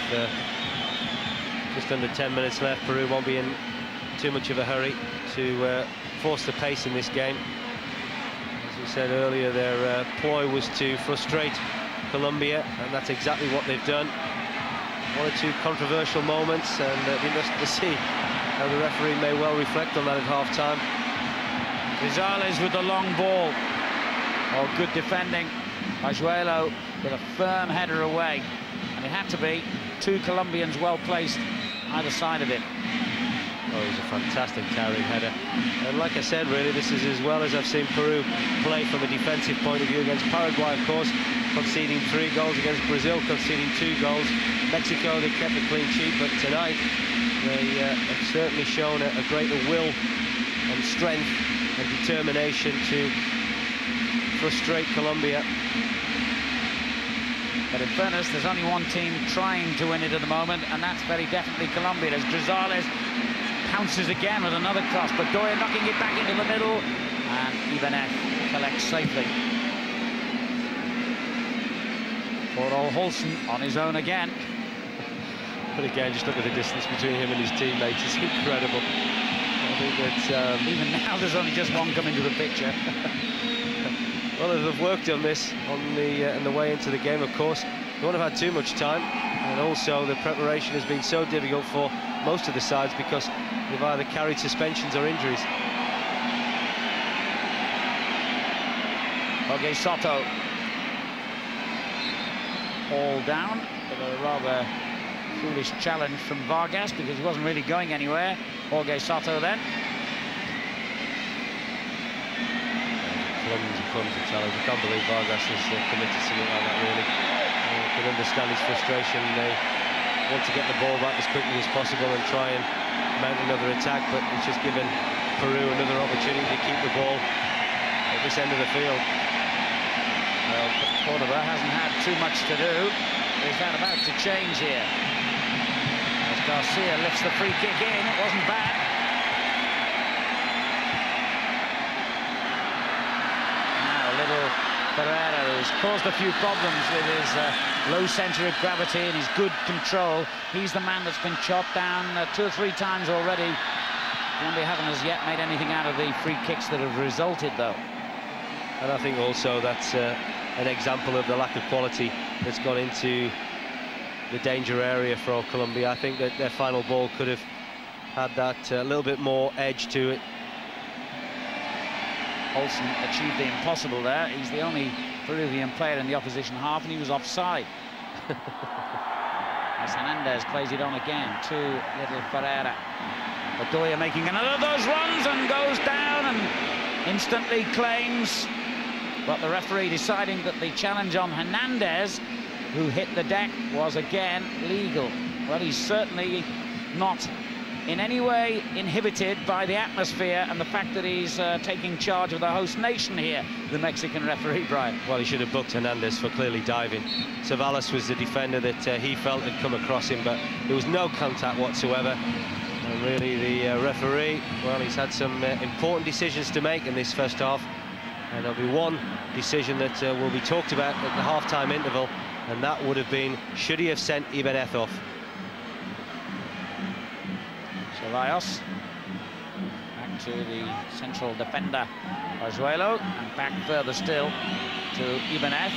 [SPEAKER 3] just under 10 minutes left, Peru won't be in too much of a hurry to force the pace in this game. As we said earlier, their ploy was to frustrate Colombia, and that's exactly what they've done. One or two controversial moments, and it'll be interesting to see how the referee may well reflect on that at half-time.
[SPEAKER 2] Gonzalez with the long ball. Oh, good defending. Pajuelo with a firm header away. And it had to be. Two Colombians well placed either side of it.
[SPEAKER 3] Oh, it was a fantastic towering header. And like I said, really, this is as well as I've seen Peru play from a defensive point of view against Paraguay, of course, conceding 3 goals, against Brazil, conceding 2 goals. Mexico, they kept a clean sheet, but tonight they have certainly shown a greater will and strength and determination to frustrate Colombia.
[SPEAKER 2] But in fairness, there's only one team trying to win it at the moment, and that's very definitely Colombia. As Gonzalez pounces again with another cross, but Doyer knocking it back into the middle, and Ibanez collects safely. Poor old Holson on his own again.
[SPEAKER 3] But again, just look at the distance between him and his teammates. It's incredible. I think that
[SPEAKER 2] even now there's only just one coming to the picture.
[SPEAKER 3] Well, they've worked on this on the way into the game, of course. They won't have had too much time, and also the preparation has been so difficult for most of the sides because they've either carried suspensions or injuries.
[SPEAKER 2] Jorge Soto. All down, but a rather foolish challenge from Vargas because he wasn't really going anywhere. Jorge Soto then.
[SPEAKER 3] Clumsy challenge. I can't believe Vargas has committed something like that, really. I can understand his frustration. They want to get the ball back as quickly as possible and try and mount another attack, but it's just given Peru another opportunity to keep the ball at this end of the field.
[SPEAKER 2] Well, Córdoba hasn't had too much to do. Is that about to change here? As Garcia lifts the free kick in, it wasn't bad. Little Pereira, who's caused a few problems with his low centre of gravity and his good control. He's the man that's been chopped down 2 or 3 times already. Colombia haven't as yet made anything out of the free kicks that have resulted, though.
[SPEAKER 3] And I think also that's an example of the lack of quality that's gone into the danger area for Colombia. I think that their final ball could have had that little bit more edge to it.
[SPEAKER 2] Olsen achieved the impossible there. He's the only Peruvian player in the opposition half, and he was offside. As Hernandez plays it on again to little Pereira. Bedoya making another of those runs and goes down and instantly claims. But the referee deciding that the challenge on Hernandez, who hit the deck, was again legal. Well, he's certainly not in any way inhibited by the atmosphere and the fact that he's taking charge of the host nation here, the Mexican referee, Brian.
[SPEAKER 3] Well, he should have booked Hernandez for clearly diving. Ceballos was the defender that he felt had come across him, but there was no contact whatsoever. And really, the referee, well, he's had some important decisions to make in this first half. And there'll be one decision that will be talked about at the half-time interval, and that would have been, should he have sent Ibanez off?
[SPEAKER 2] Ceballos back to the central defender Arzuelo, and back further still to Ibanez.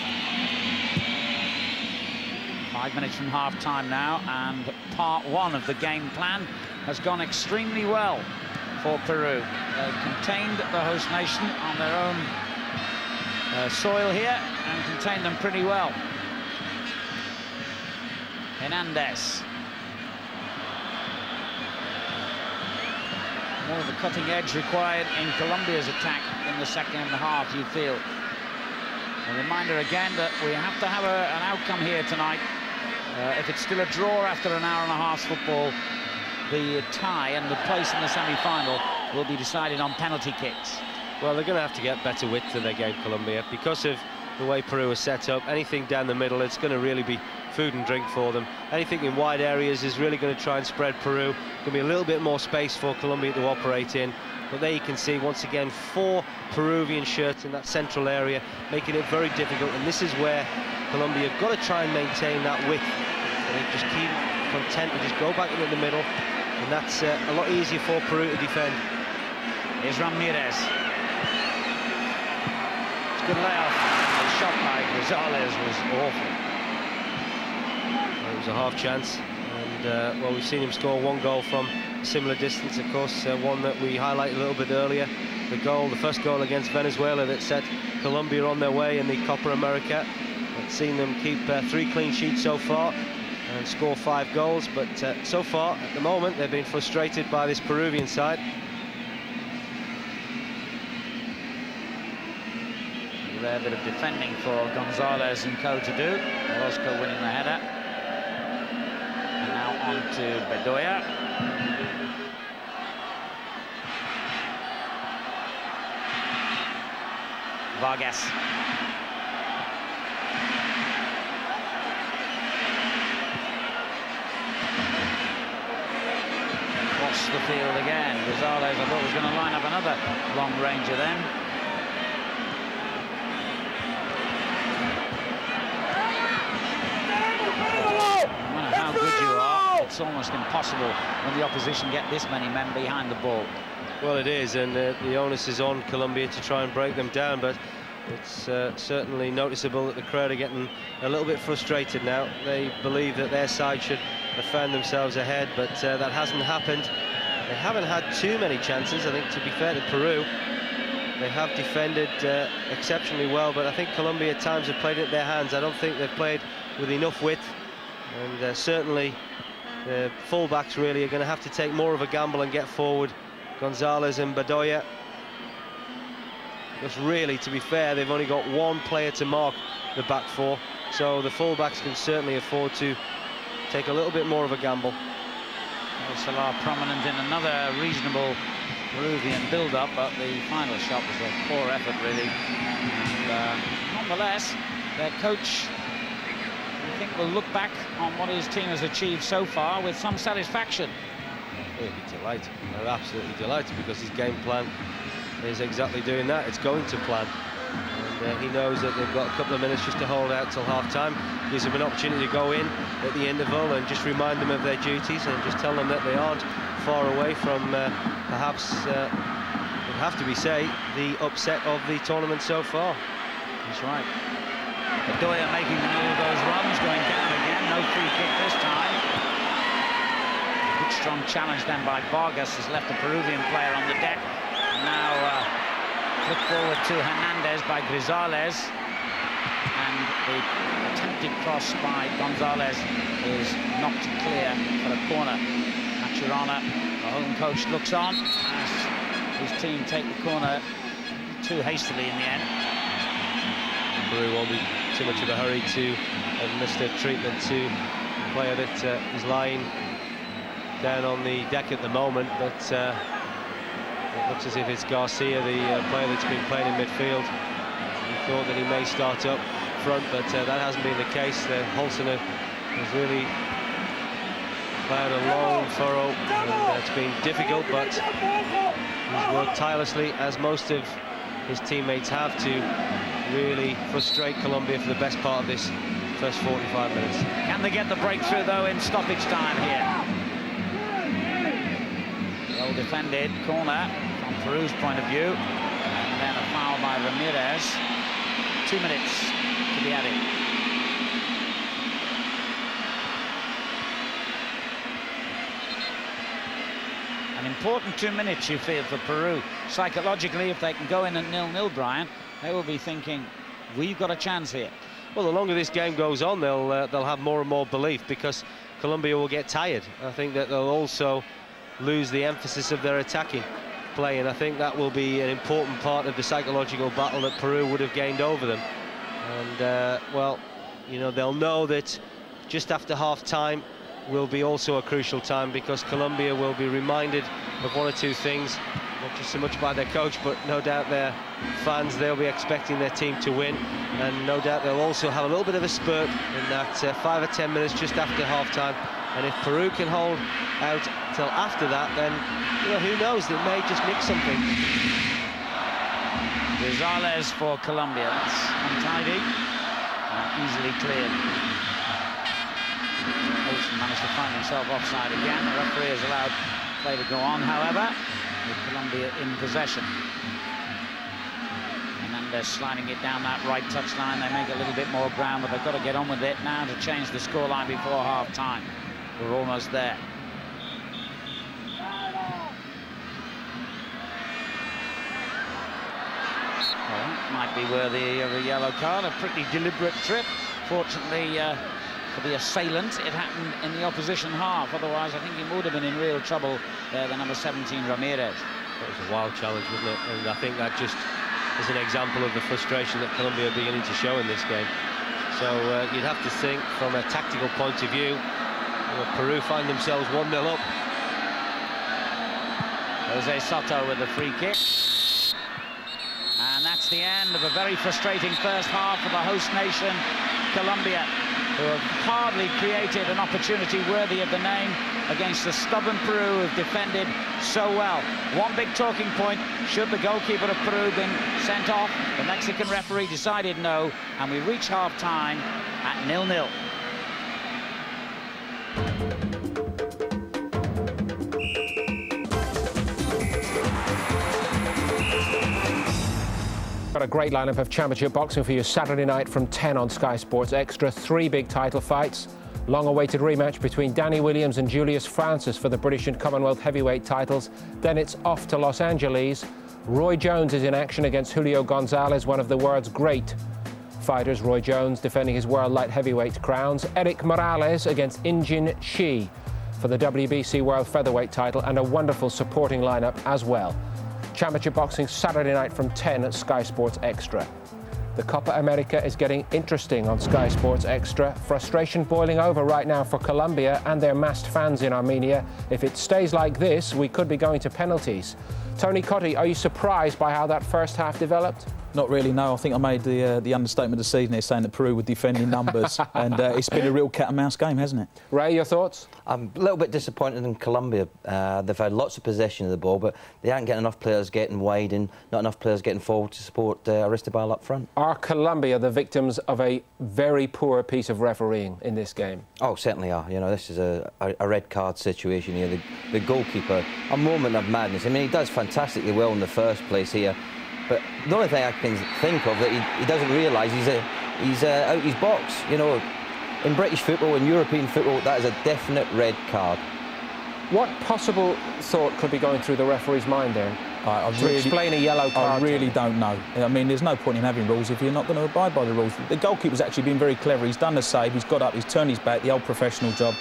[SPEAKER 2] 5 minutes from half-time now, and part 1 of the game plan has gone extremely well for Peru. They contained the host nation on their own soil here and contained them pretty well. Hernandez. More of the cutting edge required in Colombia's attack in the second half, you feel. A reminder again that we have to have an outcome here tonight. If it's still a draw after an hour and a half's football, the tie and the place in the semi-final will be decided on penalty kicks.
[SPEAKER 3] Well, they're going to have to get better width to their game, Colombia, because of the way Peru is set up. Anything down the middle, it's going to really be food and drink for them. Anything in wide areas is really going to try and spread Peru. Going to be a little bit more space for Colombia to operate in. But there you can see, once again, 4 Peruvian shirts in that central area, making it very difficult. And this is where Colombia have got to try and maintain that width. And they just keep content to just go back into the middle. And that's a lot easier for Peru to defend.
[SPEAKER 2] Here's Ramirez. It's a good layoff. The shot by Gonzalez was awful.
[SPEAKER 3] It was a half chance. And, well, we've seen him score 1 goal from a similar distance, of course, one that we highlighted a little bit earlier. The first goal against Venezuela that set Colombia on their way in the Copa America. I've seen them keep 3 clean sheets so far and score 5 goals, but so far, at the moment, they've been frustrated by this Peruvian side.
[SPEAKER 2] A rare bit of defending for Gonzalez and co to do. Orozco winning the header. And now on to Bedoya. Vargas. Across the field again. Gonzalez, I thought, was going to line up another long ranger then. No matter how good you are, it's almost impossible when the opposition get this many men behind the ball.
[SPEAKER 3] Well, it is, and the onus is on Colombia to try and break them down, but it's certainly noticeable that the crowd are getting a little bit frustrated now. They believe that their side should have found themselves ahead, but that hasn't happened. They haven't had too many chances, I think, to be fair to Peru. They have defended exceptionally well, but I think Colombia at times have played it in their hands. I don't think they've played with enough width, and certainly The full-backs really are going to have to take more of a gamble and get forward. Gonzalez and Bedoya. Because really, to be fair, they've only got one player to mark the back four, so the full-backs can certainly afford to take a little bit more of a gamble.
[SPEAKER 2] Salah prominent in another reasonable Peruvian build-up, but the final shot was a poor effort, really. And, nonetheless, their coach, I think, will look back on what his team has achieved so far with some satisfaction.
[SPEAKER 3] He'll be delighted. They're absolutely delighted, because his game plan is exactly doing that. It's going to plan. And he knows that they've got a couple of minutes just to hold out till half-time. Gives them an opportunity to go in at the interval and just remind them of their duties and just tell them that they aren't far away from perhaps, would have to be say, the upset of the tournament so far.
[SPEAKER 2] That's right. Bedoya making all those runs, going down again. No free kick this time. A good strong challenge then by Vargas has left the Peruvian player on the deck. And now flick forward to Hernandez by Grisales, and the attempted cross by Gonzalez is knocked clear for a corner. Maturana, the home coach, looks on as his team take the corner too hastily in the end.
[SPEAKER 3] Peru won't be too much of a hurry to administer treatment to a player that is lying down on the deck at the moment, but it looks as if it's Garcia, the player that's been playing in midfield. We thought that he may start up front, but that hasn't been the case. Holsner has really played a long furrow, and it's been difficult, but he's worked tirelessly, as most of his teammates have, to really frustrate Colombia for the best part of this first 45 minutes.
[SPEAKER 2] Can they get the breakthrough, though, in stoppage time here? Well defended corner from Peru's point of view, and then a foul by Ramirez. 2 minutes to be added. An important 2 minutes, you feel, for Peru. Psychologically, if they can go in at 0-0, Brian, they will be thinking, we've got a chance here.
[SPEAKER 3] Well, the longer this game goes on, they'll have more and more belief, because Colombia will get tired. I think that they'll also lose the emphasis of their attacking play, and I think that will be an important part of the psychological battle that Peru would have gained over them. And well, you know, they'll know that just after half-time will be also a crucial time, because Colombia will be reminded of one or two things, not just so much by their coach, but no doubt their fans. They'll be expecting their team to win, and no doubt they'll also have a little bit of a spurt in that 5 or 10 minutes just after half-time. And if Peru can hold out till after that, then, you know, who knows, they may just nick something.
[SPEAKER 2] Grisales for Colombia. That's untidy and easily cleared. Olsen managed to find himself offside again. The referee has allowed play to go on, however, with Colombia in possession. Hernandez sliding it down that right touchline. They make a little bit more ground, but they've got to get on with it now to change the scoreline before half-time. We're almost there. Well, that might be worthy of a yellow card. A pretty deliberate trip. Fortunately for the assailant, it happened in the opposition half. Otherwise, I think he would have been in real trouble there, the number 17, Ramirez.
[SPEAKER 3] That was a wild challenge, wasn't it? And I think that just is an example of the frustration that Colombia are beginning to show in this game. So you'd have to think, from a tactical point of view, Peru find themselves 1-0 up.
[SPEAKER 2] Jose Soto with the free kick. And that's the end of a very frustrating first half for the host nation, Colombia, who have hardly created an opportunity worthy of the name against the stubborn Peru, who've defended so well. One big talking point: should the goalkeeper of Peru been sent off? The Mexican referee decided no, and we reach half-time at 0-0.
[SPEAKER 1] Got a great lineup of championship boxing for you Saturday night from 10 on Sky Sports Extra. 3 big title fights. Long-awaited rematch between Danny Williams and Julius Francis for the British and Commonwealth heavyweight titles. Then it's off to Los Angeles. Roy Jones is in action against Julio Gonzalez, one of the world's great fighters. Roy Jones defending his world light heavyweight crowns. Eric Morales against Injin Shi. for the WBC World Featherweight title and a wonderful supporting lineup as well. Championship Boxing Saturday night from 10 at Sky Sports Extra. The Copa America is getting interesting on Sky Sports Extra. Frustration boiling over right now for Colombia and their massed fans in Armenia. If it stays like this, we could be going to penalties. Tony Cottee, are you surprised by how that first half developed?
[SPEAKER 4] Not really, no. I think I made the understatement of the season here saying that Peru would defend in numbers and it's been a real cat and mouse game, hasn't it?
[SPEAKER 1] Ray, your thoughts?
[SPEAKER 5] I'm a little bit disappointed in Colombia. They've had lots of possession of the ball, but they aren't getting enough players getting wide and not enough players getting forward to support Aristobal up front.
[SPEAKER 1] Are Colombia the victims of a very poor piece of refereeing in this game?
[SPEAKER 5] Oh, certainly are. You know, this is a red card situation here. The goalkeeper, a moment of madness. I mean, he does fantastically well in the first place here. But the only thing I can think of that he doesn't realise he's out his box. You know, in British football, in European football, that is a definite red card.
[SPEAKER 1] What possible thought could be going through the referee's mind there? To explain a yellow card.
[SPEAKER 4] I really don't know. I mean, there's no point in having rules if you're not going to abide by the rules. The goalkeeper's actually been very clever. He's done the save, he's got up, he's turned his back, the old professional job.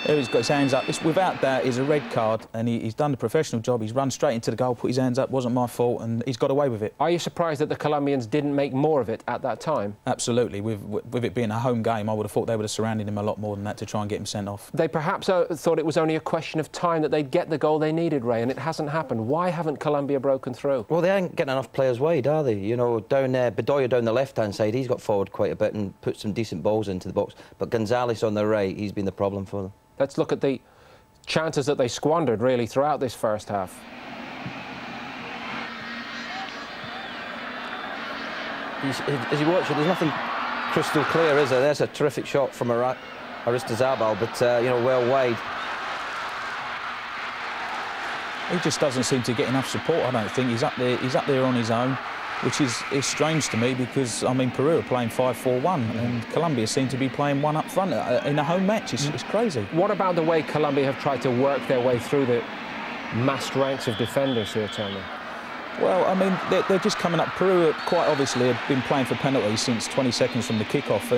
[SPEAKER 4] He's got his hands up. Without that, it's a red card, and he's done the professional job. He's run straight into the goal, put his hands up, wasn't my fault, and he's got away with it.
[SPEAKER 1] Are you surprised that the Colombians didn't make more of it at that time?
[SPEAKER 4] Absolutely. With it being a home game, I would have thought they would have surrounded him a lot more than that to try and get him sent off.
[SPEAKER 1] They perhaps thought it was only a question of time that they'd get the goal they needed, Ray, and it hasn't happened. Why haven't Colombia broken through?
[SPEAKER 5] Well, they aren't getting enough players wide, are they? You know, down there, Bedoya down the left-hand side, he's got forward quite a bit and put some decent balls into the box. But Gonzalez on the right, he's been the problem for them.
[SPEAKER 1] Let's look at the chances that they squandered, really, throughout this first half.
[SPEAKER 5] As you watch it, there's nothing crystal clear, is there? There's a terrific shot from Aristobal, but, you know, well wide.
[SPEAKER 4] He just doesn't seem to get enough support, I don't think. He's up there on his own, which is strange to me because, I mean, Peru are playing 5-4-1 and Colombia seem to be playing one up front in a home match. It's crazy.
[SPEAKER 1] What about the way Colombia have tried to work their way through the massed ranks of defenders here, Tony?
[SPEAKER 4] Well, I mean, they're just coming up. Peru, quite obviously, have been playing for penalties since 20 seconds from the kick-off,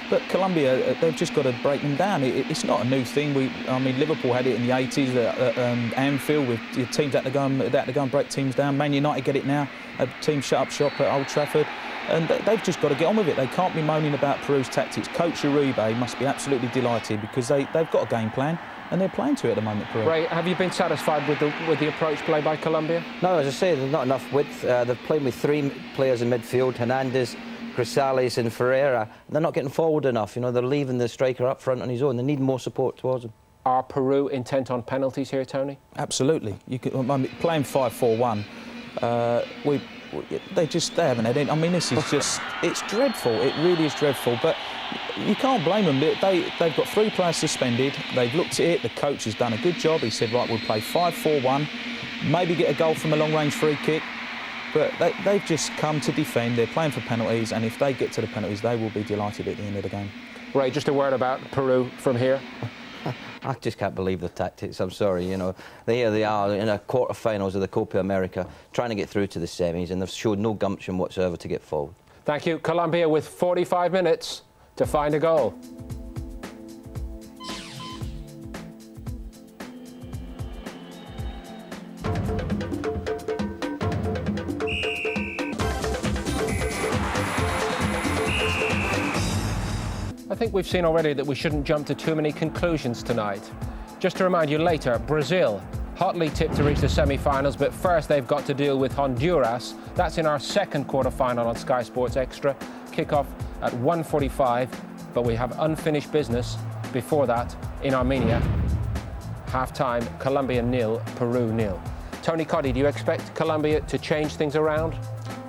[SPEAKER 4] but Colombia, they've just got to break them down. It's not a new thing. I mean, Liverpool had it in the 80s at Anfield with your teams that to go and break teams down. Man United get it now. A team shut up shop at Old Trafford. And they've just got to get on with it. They can't be moaning about Peru's tactics. Coach Uribe must be absolutely delighted because they've got a game plan. And they're playing to it at the moment, Peru.
[SPEAKER 1] Ray, have you been satisfied with the approach played by Colombia?
[SPEAKER 5] No, as I say, there's not enough width. They're playing with three players in midfield, Hernandez, Grisales and Ferreira. They're not getting forward enough. You know, they're leaving the striker up front on his own. They need more support towards him.
[SPEAKER 1] Are Peru intent on penalties here, Tony?
[SPEAKER 4] Absolutely. Playing 5-4-1, they haven't had it. I mean, this is just, it's dreadful. It really is dreadful. But you can't blame them. They've got 3 players suspended. They've looked at it. The coach has done a good job. He said, right, we'll play 5-4-1, maybe get a goal from a long-range free kick. But they've just come to defend. They're playing for penalties, and if they get to the penalties, they will be delighted at the end of the game.
[SPEAKER 1] Ray, just a word about Peru from here.
[SPEAKER 5] I just can't believe the tactics. I'm sorry, you know. Here they are in a quarter-finals of the Copa America, trying to get through to the semis, and they've showed no gumption whatsoever to get forward.
[SPEAKER 1] Thank you. Colombia with 45 minutes to find a goal. I think we've seen already that we shouldn't jump to too many conclusions tonight. Just to remind you later, Brazil, hotly tipped to reach the semi-finals, but first they've got to deal with Honduras. That's in our second quarter-final on Sky Sports Extra. Kick-off at 1:45, but we have unfinished business before that in Armenia. Half-time, Colombia 0, Peru 0. Tony Cottee, do you expect Colombia to change things around?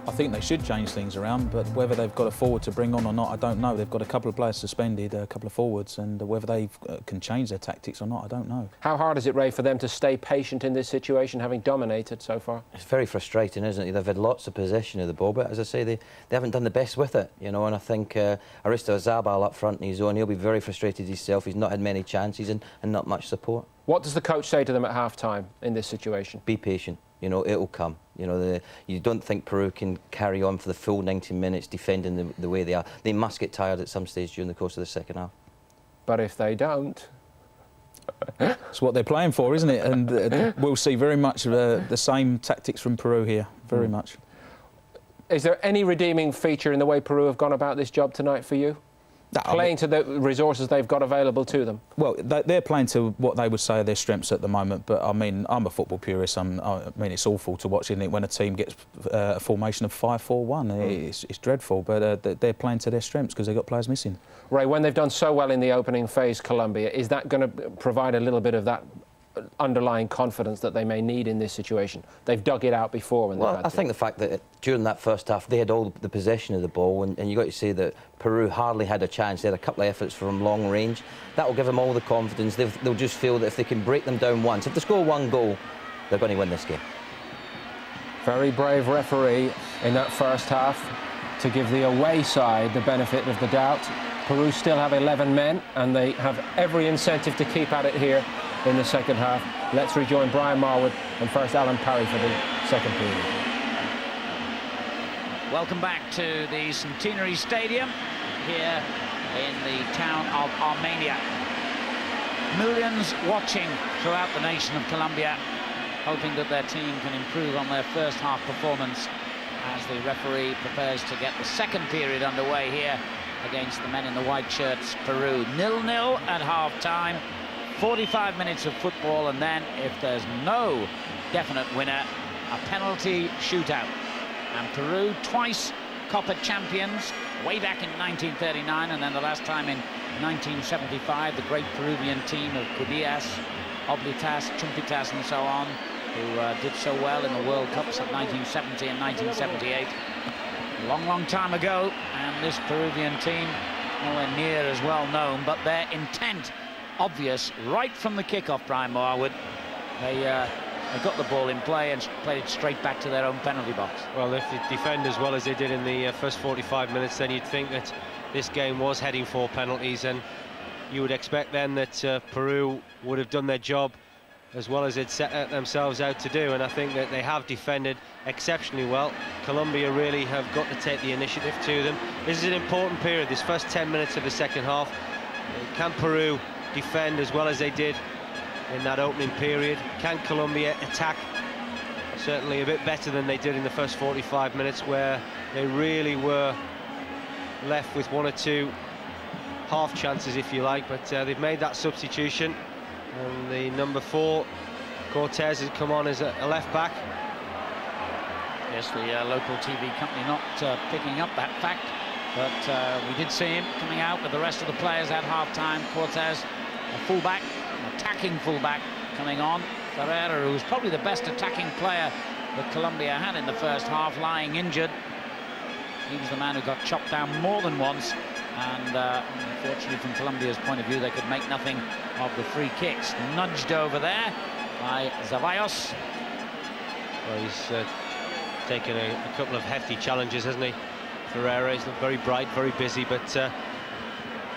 [SPEAKER 4] I think they should change things around, but whether they've got a forward to bring on or not, I don't know. They've got a couple of players suspended, a couple of forwards, and whether they can change their tactics or not, I don't know.
[SPEAKER 1] How hard is it, Ray, for them to stay patient in this situation, having dominated so far?
[SPEAKER 5] It's very frustrating, isn't it? They've had lots of possession of the ball, but as I say, they haven't done the best with it, you know, and I think Aristobal up front in his own, he'll be very frustrated himself. He's not had many chances and not much support.
[SPEAKER 1] What does the coach say to them at half-time in this situation?
[SPEAKER 5] Be patient. You know, it'll come. You know, you don't think Peru can carry on for the full 90 minutes defending the way they are. They must get tired at some stage during the course of the second half.
[SPEAKER 1] But if they don't?
[SPEAKER 4] It's what they're playing for, isn't it? And we'll see very much the same tactics from Peru here, very much.
[SPEAKER 1] Is there any redeeming feature in the way Peru have gone about this job tonight for you? Playing to the resources they've got available to them?
[SPEAKER 4] Well, they're playing to what they would say are their strengths at the moment, but I mean, I'm a football purist. I mean, it's awful to watch, isn't it, when a team gets a formation of 5-4-1. It's dreadful, but they're playing to their strengths because they've got players missing.
[SPEAKER 1] Ray, when they've done so well in the opening phase, Colombia, is that going to provide a little bit of that underlying confidence that they may need in this situation? They've dug it out before. When
[SPEAKER 5] well, I think the fact that during that first half they had all the possession of the ball, and you got to see that Peru hardly had a chance. They had a couple of efforts from long range. That will give them all the confidence. They'll just feel that if they can break them down once, if they score one goal, they're going to win this game.
[SPEAKER 1] Very brave referee in that first half to give the away side the benefit of the doubt. Peru still have 11 men, and they have every incentive to keep at it here in the second half. Let's rejoin Brian Marwood and first Alan Parry for the second period.
[SPEAKER 2] Welcome back to the Centenary Stadium here in the town of Armenia. Millions watching throughout the nation of Colombia, hoping that their team can improve on their first half performance as the referee prepares to get the second period underway here against the men in the white shirts, Peru. 0-0 at half-time. 45 minutes of football, and then, if there's no definite winner, a penalty shootout. And Peru, twice Copa champions, way back in 1939, and then the last time in 1975, the great Peruvian team of Cubillas, Oblitas, Chumpitas, and so on, who did so well in the World Cups of 1970 and 1978. A long, long time ago, and this Peruvian team nowhere near as well known, but their intent obvious right from the kick-off. Brian Marwood, they got the ball in play and played it straight back to their own penalty box.
[SPEAKER 3] Well, if they defend as well as they did in the first 45 minutes, then you'd think that this game was heading for penalties, and you would expect then that Peru would have done their job as well as they'd set themselves out to do, and I think that they have defended exceptionally well. Colombia really have got to take the initiative to them. This is an important period, this first 10 minutes of the second half. Can Peru defend as well as they did in that opening period? Can Colombia attack certainly a bit better than they did in the first 45 minutes, where they really were left with one or two half chances, if you like, but they've made that substitution, and the number 4, Cortez, has come on as a left back.
[SPEAKER 2] Yes, the local TV company not picking up that fact, but we did see him coming out with the rest of the players at half-time. Cortez, a fullback, an attacking fullback coming on. Ferreira, who was probably the best attacking player that Colombia had in the first half, lying injured. He was the man who got chopped down more than once, and unfortunately from Colombia's point of view, they could make nothing of the free kicks. Nudged over there by Zavallos.
[SPEAKER 3] Well, he's taken a couple of hefty challenges, hasn't he? Ferreira, he's very bright, very busy, but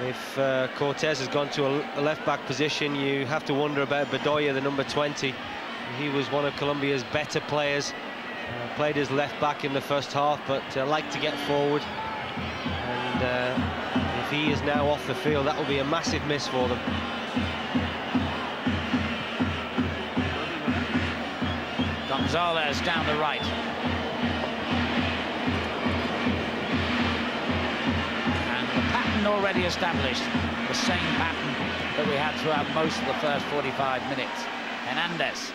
[SPEAKER 3] if Cortez has gone to a left-back position, you have to wonder about Bedoya, the number 20. He was one of Colombia's better players, played as left-back in the first half, but liked to get forward. And if he is now off the field, that will be a massive miss for them.
[SPEAKER 2] Gonzalez down the right. Already established, the same pattern that we had throughout most of the first 45 minutes. Hernandez.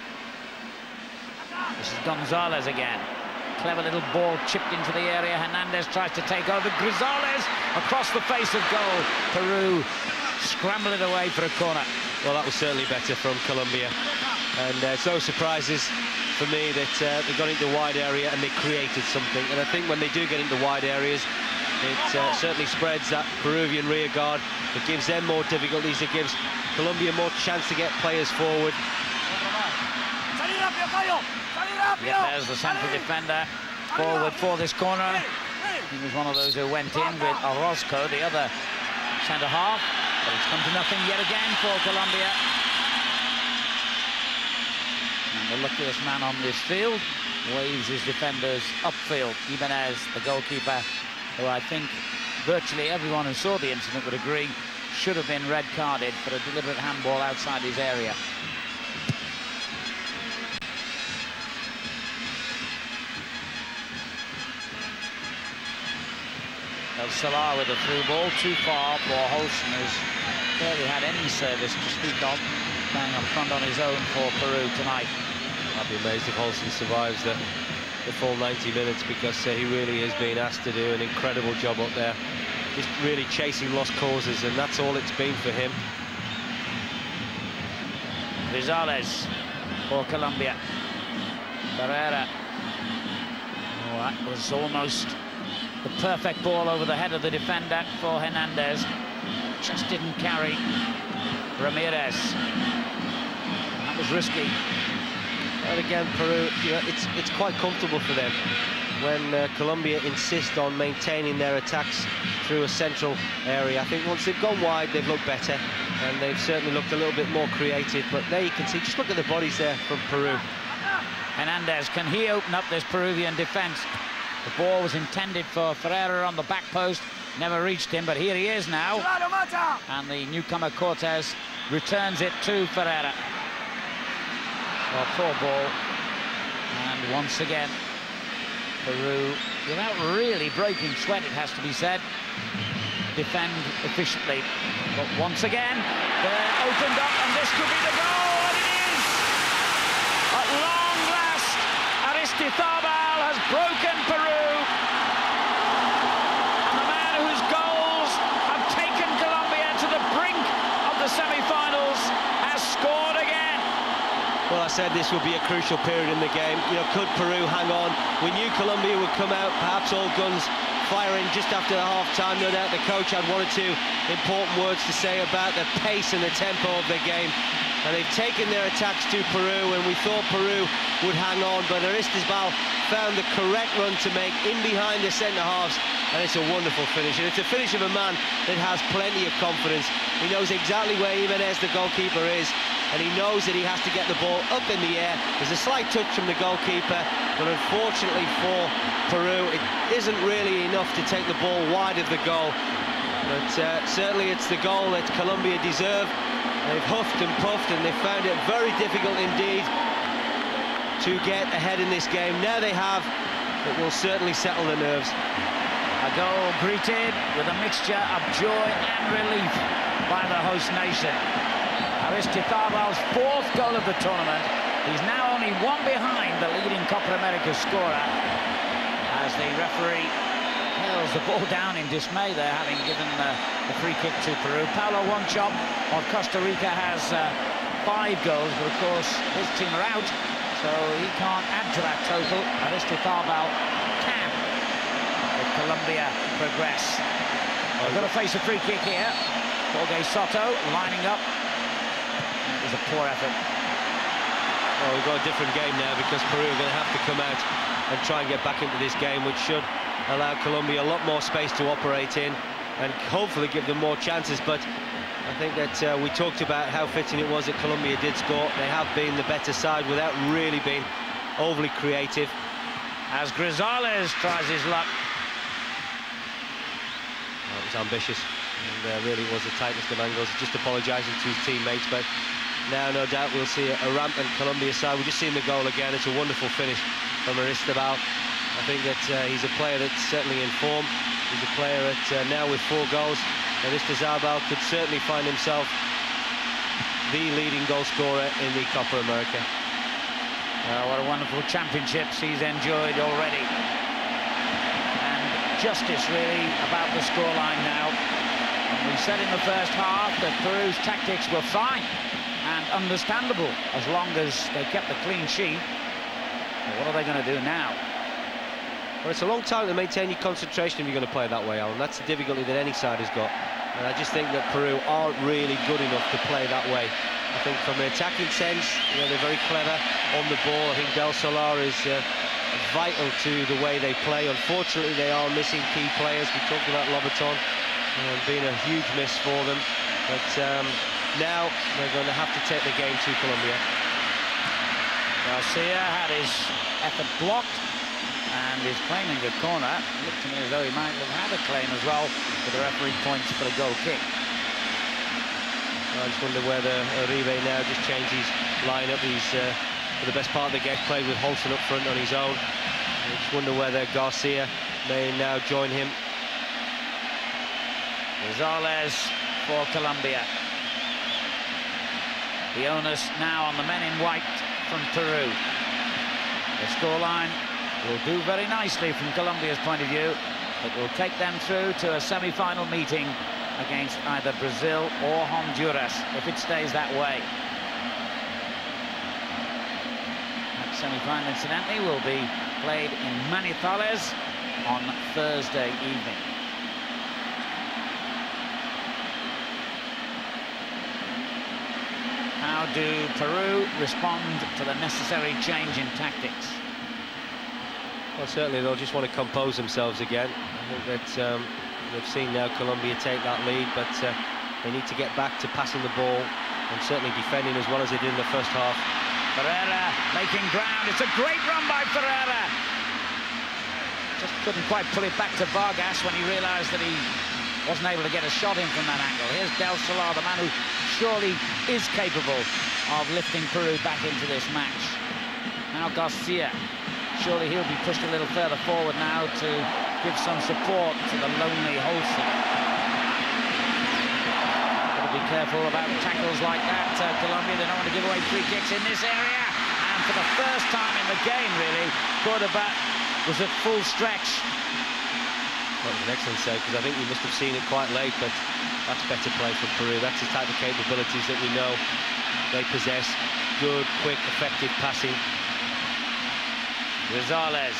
[SPEAKER 2] This is Gonzalez again. Clever little ball chipped into the area. Hernandez tries to take over. Grisales across the face of goal. Peru scramble it away for a corner.
[SPEAKER 3] Well, that was certainly better from Colombia, and it's no surprises for me that they got into the wide area and they created something. And I think when they do get into wide areas, it certainly spreads that Peruvian rear guard. It gives them more difficulties. It gives Colombia more chance to get players forward.
[SPEAKER 2] Yeah, there's the central defender forward for this corner. He was one of those who went in with Orozco, the other centre half. But it's come to nothing yet again for Colombia. And the luckiest man on this field waves his defenders upfield. Ibanez, the goalkeeper, who I think virtually everyone who saw the incident would agree should have been red carded for a deliberate handball outside his area. El Salah with a through ball, too far for Holson, who's barely had any service to speak of, playing up front on his own for Peru tonight.
[SPEAKER 3] I'd be amazed if Holson survives the full 90 minutes, because he really has been asked to do an incredible job up there, just really chasing lost causes, and that's all it's been for him.
[SPEAKER 2] Rizales for Colombia. Ferreira. Oh, that was almost the perfect ball over the head of the defender for Hernandez. Just didn't carry. Ramirez. That was risky.
[SPEAKER 3] And again, Peru, you know, it's quite comfortable for them when Colombia insist on maintaining their attacks through a central area. I think once they've gone wide, they've looked better, and they've certainly looked a little bit more creative. But there you can see, just look at the bodies there from Peru.
[SPEAKER 2] Hernandez, can he open up this Peruvian defence? The ball was intended for Ferreira on the back post, never reached him, but here he is now. And the newcomer Cortez returns it to Ferreira. Well, poor ball. And once again, Peru, without really breaking sweat, it has to be said, defend efficiently. But once again, they're opened up, and this could be the goal, and it is! At long last, Aristizábal has broken Peru. And the man whose goals have taken Colombia to the brink of the semi-finals has scored again.
[SPEAKER 3] Well, I said this would be a crucial period in the game. You know, could Peru hang on? We knew Colombia would come out, perhaps all guns firing just after the half-time. No doubt the coach had one or two important words to say about the pace and the tempo of the game. And they've taken their attacks to Peru, and we thought Peru would hang on, but Aristizábal found the correct run to make in behind the centre-halves, and it's a wonderful finish. And it's a finish of a man that has plenty of confidence. He knows exactly where Jimenez, the goalkeeper, is, and he knows that he has to get the ball up in the air. There's a slight touch from the goalkeeper, but unfortunately for Peru, it isn't really enough to take the ball wide of the goal. But certainly it's the goal that Colombia deserve. They've huffed and puffed, and they've found it very difficult indeed to get ahead in this game. Now they have, it will certainly settle the nerves.
[SPEAKER 2] A goal greeted with a mixture of joy and relief by the host nation. Aristizábal's fourth goal of the tournament. He's now only one behind the leading Copa America scorer, as the referee hurls the ball down in dismay there, having given the free kick to Peru. Paulo Wanchope of Costa Rica has 5 goals, but of course his team are out, so he can't add to that total. Aristizábal can, if Colombia progress. They're going to face a free kick here. Jorge Soto lining up. It was a poor effort.
[SPEAKER 3] Well, we've got a different game now, because Peru are going to have to come out and try and get back into this game, which should allow Colombia a lot more space to operate in and hopefully give them more chances. But I think that we talked about how fitting it was that Colombia did score. They have been the better side without really being overly creative.
[SPEAKER 2] As Grisales tries his luck.
[SPEAKER 3] Well, it was ambitious, and really was the tightest of angles. Just apologising to his teammates, but now no doubt we'll see a rampant Colombia side. We've just seen the goal again. It's a wonderful finish from Aristizábal. I think that he's a player that's certainly in form. He's a player that now with 4 goals, Aristizábal could certainly find himself the leading goal scorer in the Copa America.
[SPEAKER 2] What a wonderful championships he's enjoyed already. And justice really about the scoreline now. And we said in the first half that Peru's tactics were fine and understandable as long as they kept the clean sheet. Well, what are they going to do now?
[SPEAKER 3] Well, it's a long time to maintain your concentration if you're going to play that way, Alan. That's the difficulty that any side has got. And I just think that Peru aren't really good enough to play that way. I think from an attacking sense, you know, they're very clever on the ball. I think Del Solar is vital to the way they play. Unfortunately, they are missing key players. We talked about Lobaton being a huge miss for them. But now they're going to have to take the game to Colombia.
[SPEAKER 2] Garcia had his effort blocked and is claiming the corner. It looked to me as though he might have had a claim as well, but the referee points for the goal kick.
[SPEAKER 3] I just wonder whether Uribe now just changed his line-up. He's, for the best part of the game, played with Holson up front on his own. I just wonder whether Garcia may now join him.
[SPEAKER 2] Rosales for Colombia. The onus now on the men in white from Peru. The scoreline will do very nicely from Colombia's point of view. It will take them through to a semi-final meeting against either Brazil or Honduras, if it stays that way. That semi-final, incidentally, will be played in Manizales on Thursday evening. How do Peru respond to the necessary change in tactics?
[SPEAKER 3] Well, certainly they'll just want to compose themselves again. I think that they've seen now Colombia take that lead, but they need to get back to passing the ball and certainly defending as well as they did in the first half.
[SPEAKER 2] Ferreira making ground. It's a great run by Ferreira. Just couldn't quite pull it back to Vargas when he realized that he wasn't able to get a shot in from that angle. Here's Del Solar, the man who surely is capable of lifting Peru back into this match. Now Garcia. Surely he'll be pushed a little further forward now to give some support to the lonely Holson. Got to be careful about tackles like that, Colombia. They don't want to give away free kicks in this area. And for the first time in the game, really, Cordoba was at full stretch.
[SPEAKER 3] That was an excellent save, because I think you must have seen it quite late, but that's better play from Peru. That's the type of capabilities that we know they possess. Good, quick, effective passing.
[SPEAKER 2] Rosales.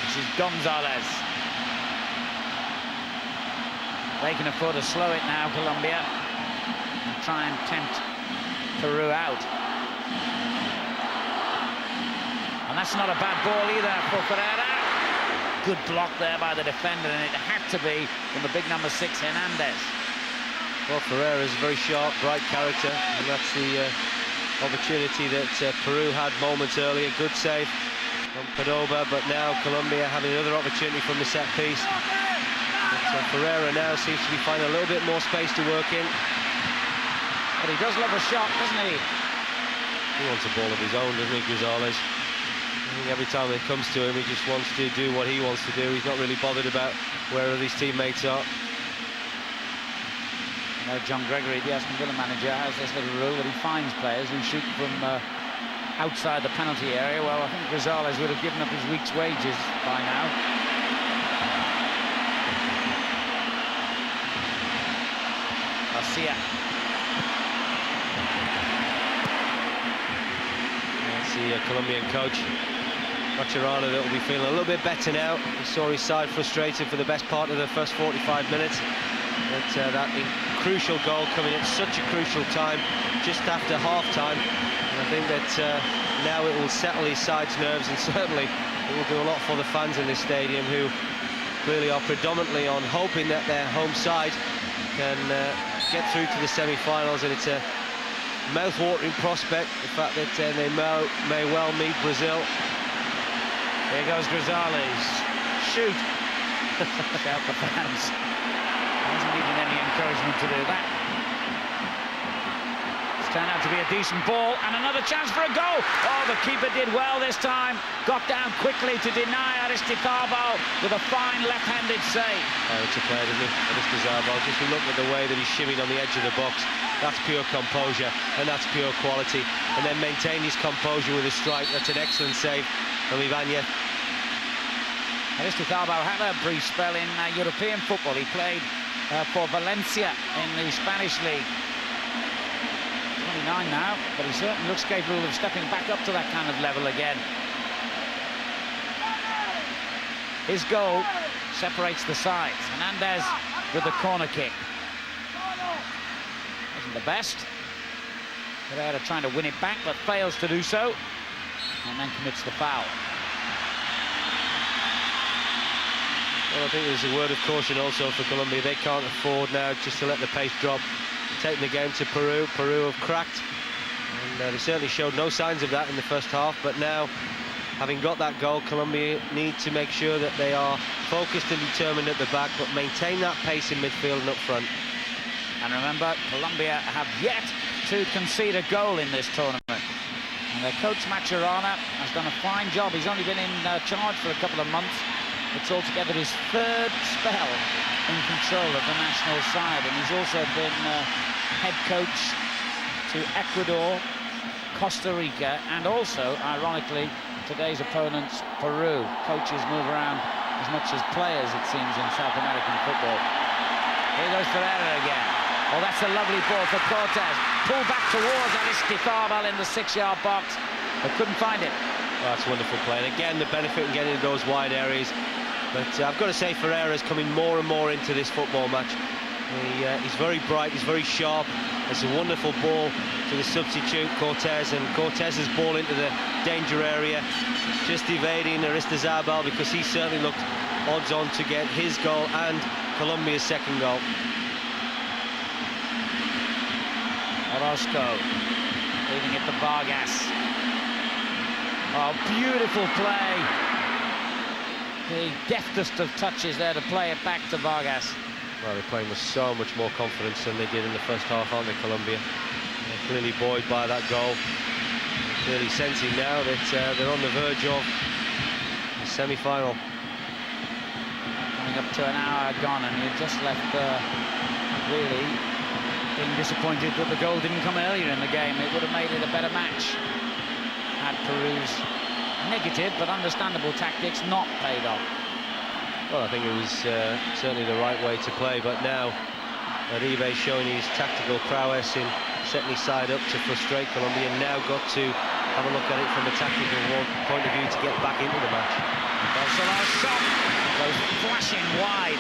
[SPEAKER 2] This is Gonzalez. They can afford to slow it now, Colombia, and try and tempt Peru out. And that's not a bad ball either for Ferreira. Good block there by the defender, and it had to be from the big number 6, Hernandez.
[SPEAKER 3] Well, Ferreira's a very sharp, bright character, and that's the opportunity that Peru had moments earlier. Good save from Cordoba, but now Colombia having another opportunity from the set piece. But, Ferreira now seems to be finding a little bit more space to work in.
[SPEAKER 2] But he does love a shot, doesn't he?
[SPEAKER 3] He wants a ball of his own, doesn't he, Gonzalez? I think every time it comes to him, he just wants to do what he wants to do. He's not really bothered about where his teammates are.
[SPEAKER 2] John Gregory, the Aston Villa manager, has this little rule that he finds players who shoot from outside the penalty area. Well, I think Rosales would have given up his week's wages by now. Garcia.
[SPEAKER 3] That's the Colombian coach, Macherano, that will be feeling a little bit better now. He saw his side frustrated for the best part of the first 45 minutes. But that crucial goal coming at such a crucial time, just after half-time. And I think that now it will settle his side's nerves, and certainly it will do a lot for the fans in this stadium, who clearly are predominantly on hoping that their home side can get through to the semi-finals. And it's a mouth-watering prospect, the fact that they may well meet Brazil.
[SPEAKER 2] Here goes Rosales. Shoot! Shout the fans. Hasn't needed any encouragement to do that. It's turned out to be a decent ball, and another chance for a goal. Oh, the keeper did well this time. Got down quickly to deny Aristizábal with a fine left-handed save.
[SPEAKER 3] Oh, it's a player, isn't he? Aristizábal. Just look at the way that he shimmied on the edge of the box. That's pure composure, and that's pure quality. And then maintain his composure with a strike. That's an excellent save from Ibanez.
[SPEAKER 2] Aristizábal had a brief spell in European football. He played for Valencia in the Spanish league. 29 now, but he certainly looks capable of stepping back up to that kind of level again. His goal separates the sides. Hernandez with the corner kick. Wasn't the best. Pereira trying to win it back, but fails to do so, and then commits the foul.
[SPEAKER 3] Well, I think there's a word of caution also for Colombia. They can't afford now just to let the pace drop. Taking the game to Peru. Peru have cracked, and they certainly showed no signs of that in the first half. But now, having got that goal, Colombia need to make sure that they are focused and determined at the back, but maintain that pace in midfield and up front.
[SPEAKER 2] And remember, Colombia have yet to concede a goal in this tournament. And their coach, Maturana, has done a fine job. He's only been in charge for a couple of months. It's altogether his third spell in control of the national side. And he's also been head coach to Ecuador, Costa Rica, and also, ironically, today's opponents, Peru. Coaches move around as much as players, it seems, in South American football. Here goes Ferreira again. Oh, that's a lovely ball for Cortez. Pull back towards Aristizábal in the 6-yard box, but couldn't find it.
[SPEAKER 3] Well, that's wonderful play. And again, the benefit in getting those wide areas. But I've got to say, Ferreira's coming more and more into this football match. He's very bright, he's very sharp. It's a wonderful ball to the substitute, Cortez, and Cortez's ball into the danger area, just evading Aristizábal, because he certainly looked odds on to get his goal and Colombia's second goal.
[SPEAKER 2] Orozco leaving it to Vargas. Oh, beautiful play. The deftest of touches there to play it back to Vargas.
[SPEAKER 3] Well, they're playing with so much more confidence than they did in the first half, aren't they, Colombia? They're clearly buoyed by that goal. They're clearly sensing now that they're on the verge of the semi-final.
[SPEAKER 2] Coming up to an hour gone, and you're just left really being disappointed that the goal didn't come earlier in the game. It would have made it a better match had Peru's negative but understandable tactics not paid off.
[SPEAKER 3] Well, I think it was certainly the right way to play, but now Uribe showing his tactical prowess in setting his side up to frustrate Colombia, now got to have a look at it from a tactical point of view to get back into the match.
[SPEAKER 2] Barcelona's shot goes flashing wide.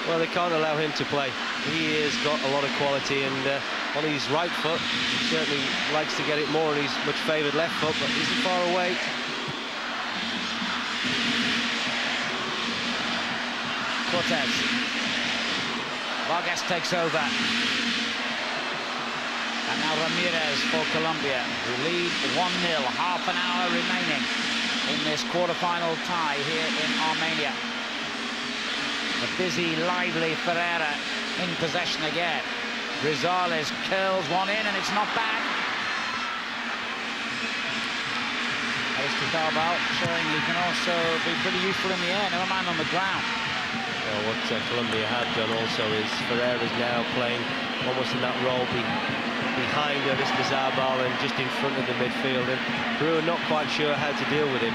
[SPEAKER 3] Well, they can't allow him to play. He has got a lot of quality, and on his right foot, he certainly likes to get it more on his much favoured left foot, but isn't far away.
[SPEAKER 2] Cortez. Vargas takes over. And now Ramirez for Colombia, who lead 1-0, half an hour remaining in this quarter-final tie here in Armenia. The busy, lively Ferreira in possession again. Rizales curls one in, and it's not back. Aristizábal showing he can also be pretty useful in the air, never mind on the ground.
[SPEAKER 3] Well, what Colombia have done also is Ferreira's now playing almost in that role behind Aristizábal and just in front of the midfield. And Peru are not quite sure how to deal with him.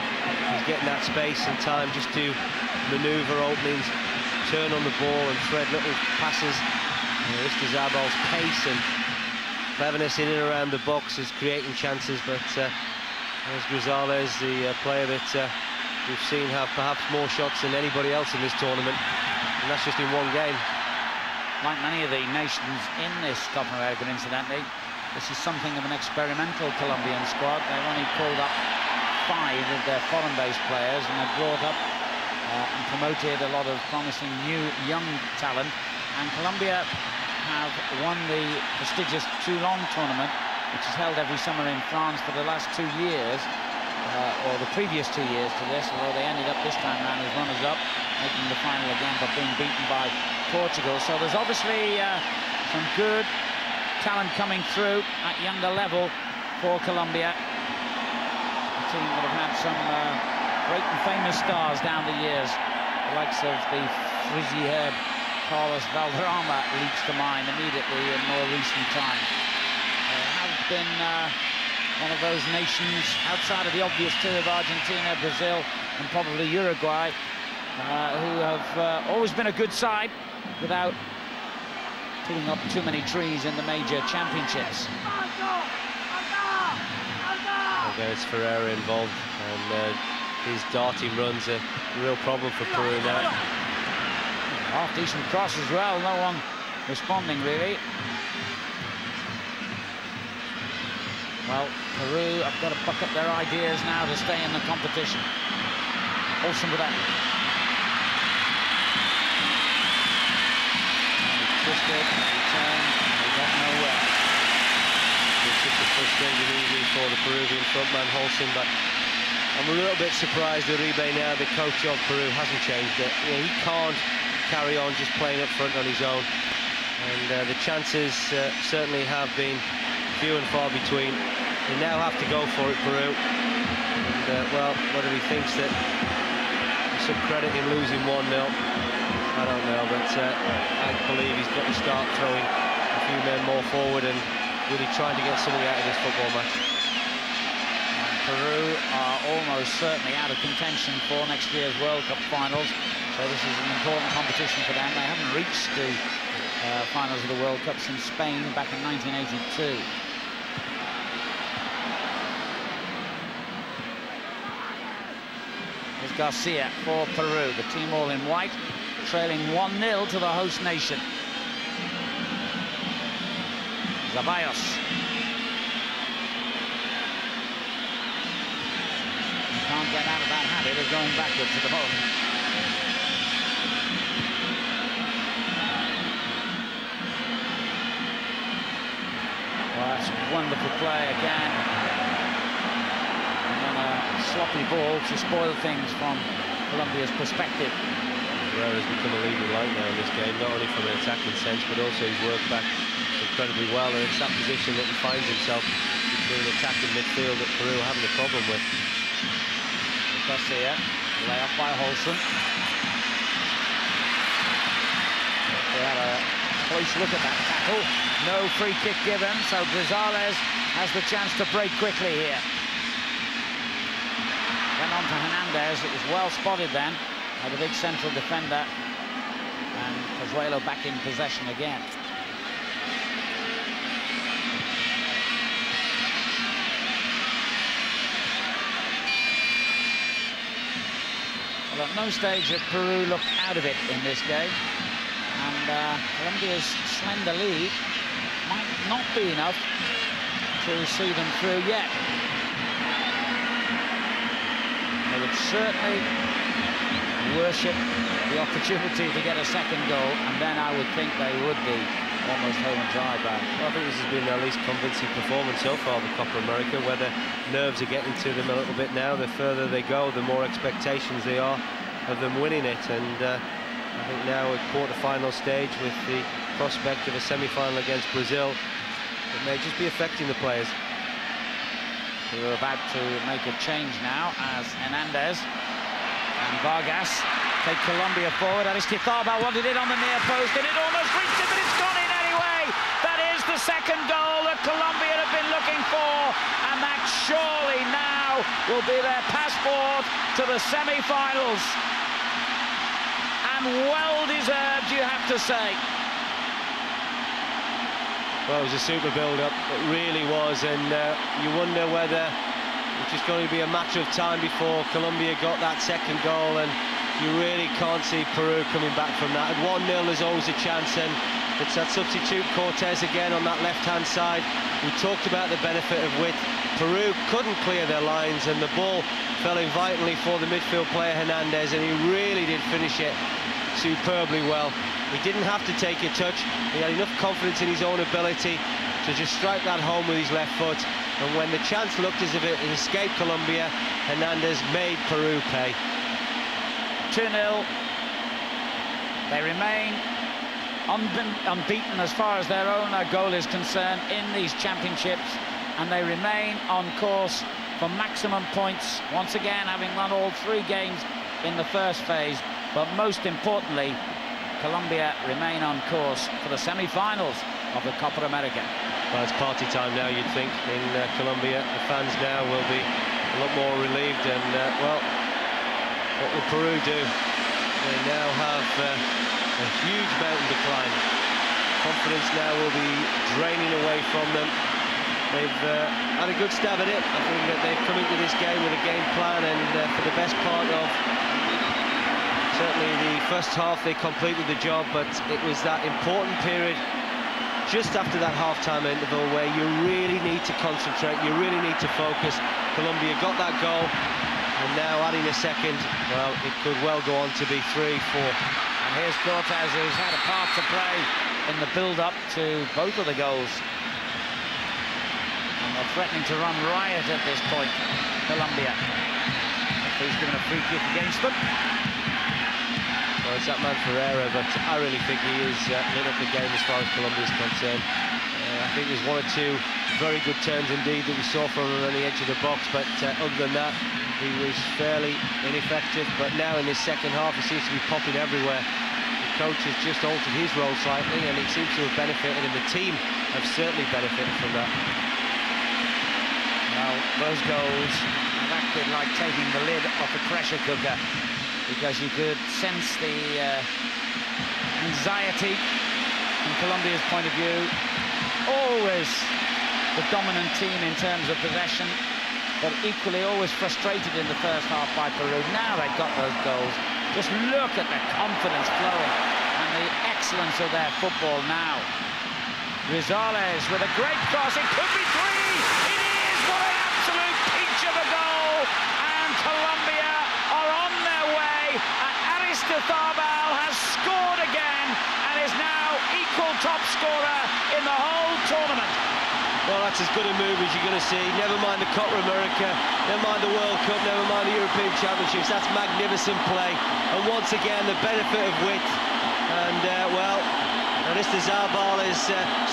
[SPEAKER 3] He's getting that space and time just to manoeuvre openings, turn on the ball and thread little passes. Aristizábal's pace and cleverness in and around the box is creating chances, but there's Rizales, the player that we've seen have perhaps more shots than anybody else in this tournament, and that's just in one game.
[SPEAKER 2] Like many of the nations in this Copa America, incidentally, this is something of an experimental Colombian squad. They've only called up 5 of their foreign-based players, and they've brought up and promoted a lot of promising new young talent. And Colombia have won the prestigious Toulon tournament, which is held every summer in France for the last 2 years, or the previous 2 years to this, although they ended up this time around as runners-up, making the final again, but being beaten by Portugal. So there's obviously some good talent coming through at younger level for Colombia. A team that have had some great and famous stars down the years, the likes of the frizzy-haired Carlos Valderrama leaps to mind immediately in more recent times. Have been one of those nations outside of the obvious two of Argentina, Brazil, and probably Uruguay, who have always been a good side without pulling up too many trees in the major championships.
[SPEAKER 3] Again, it's Ferreira involved, and his darting runs are a real problem for Peru now.
[SPEAKER 2] Half-decent cross as well, no one responding really. Well, Peru have got to buck up their ideas now to stay in the competition. Olsen with that. Twisted, returned, they got nowhere.
[SPEAKER 3] It's just a frustrating evening for the Peruvian frontman, Olsen, but I'm a little bit surprised Uribe now, the coach of Peru, hasn't changed it. You know, he can't carry on just playing up front on his own. And the chances certainly have been few and far between. They now have to go for it, Peru. And, well, whether he thinks that there's some credit in losing 1-0, I don't know, but I believe he's got to start throwing a few men more forward and really trying to get something out of this football match.
[SPEAKER 2] And Peru are almost certainly out of contention for next year's World Cup finals, so this is an important competition for them. They haven't reached the finals of the World Cup since Spain back in 1982. Here's Garcia for Peru, the team all in white, trailing 1-0 to the host nation. Zabayos. Can't get out of that habit of going backwards at the moment. Well, that's wonderful play again. And then a sloppy ball to spoil things from Colombia's perspective.
[SPEAKER 3] Herrera's become a leading light now in this game, not only from an attacking sense, but also he's worked back incredibly well, and it's that position that he finds himself between attack and midfield that Peru are having a problem with.
[SPEAKER 2] Garcia, lay off by Holson. We had a close look at that tackle. No free kick given, so Gonzalez has the chance to break quickly here. Then on to Hernandez. It was well spotted then by the big central defender, and Pozuelo back in possession again. Well, at no stage did Peru look out of it in this game, and Colombia's slender lead might not be enough to see them through yet. They would certainly worship the opportunity to get a second goal, and then I would think they would be almost home and dry back.
[SPEAKER 3] Well, I think this has been their least convincing performance so far, the Copa America, where the nerves are getting to them a little bit now. The further they go, the more expectations they are of them winning it, and I think now at quarter-final stage with the prospect of a semi-final against Brazil, it may just be affecting the players.
[SPEAKER 2] We're about to make a change now as Hernandez and Vargas take Colombia forward. Aristizabal wanted it on the near post, and it almost reached it, but it's gone in anyway. That is the second goal that Colombia have been looking for, and that surely now will be their passport to the semi-finals. And well-deserved, you have to say.
[SPEAKER 3] Well, it was a super build-up, it really was, and you wonder whether it's just going to be a matter of time before Colombia got that second goal, and you really can't see Peru coming back from that. At 1-0, there's always a chance, and it's that substitute Cortez again on that left-hand side. We talked about the benefit of width. Peru couldn't clear their lines, and the ball fell in vitally for the midfield player Hernandez, and he really did finish it superbly well. He didn't have to take a touch. He had enough confidence in his own ability to just strike that home with his left foot. And when the chance looked as if it had escaped Colombia, Hernandez made Peru pay.
[SPEAKER 2] 2-0. They remain unbeaten as far as their own goal is concerned in these championships, and they remain on course for maximum points, once again having won all 3 games in the first phase. But most importantly, Colombia remain on course for the semi-finals of the Copa America.
[SPEAKER 3] Well, it's party time now, you'd think, in Colombia. The fans now will be a lot more relieved, and, well, what will Peru do? They now have a huge mountain to climb. Confidence now will be draining away from them. They've had a good stab at it. I think that they've come into this game with a game plan, and for the best part of certainly the first half they completed the job, but it was that important period just after that half-time interval where you really need to concentrate, you really need to focus. Colombia got that goal, and now adding a second, well, it could well go on to be 3-4.
[SPEAKER 2] And here's Cortez, who's had a part to play in the build-up to both of the goals. And they're threatening to run riot at this point, Colombia. He's given a free kick against them.
[SPEAKER 3] Well, it's that man Ferreira, but I really think he is lit up the game as far as Colombia is concerned. I think there's one or two very good turns indeed that we saw from him on the edge of the box, but other than that, he was fairly ineffective. But now in this second half, he seems to be popping everywhere. The coach has just altered his role slightly, and he seems to have benefited, and the team have certainly benefited from that.
[SPEAKER 2] Well, those goals have acted like taking the lid off a pressure cooker, because you could sense the anxiety from Colombia's point of view. Always the dominant team in terms of possession, but equally always frustrated in the first half by Peru. Now they've got those goals. Just look at the confidence flowing and the excellence of their football now. Rosales with a great cross. It could be three. It is. What an absolute peach of a goal. And Colombia are on their way. And Aristizabal has scored again and is now equal top scorer in the whole tournament.
[SPEAKER 3] Well, that's as good a move as you're going to see. Never mind the Copa America, never mind the World Cup, never mind the European Championships. That's magnificent play. And once again, the benefit of wit. And, well, Aristizabal is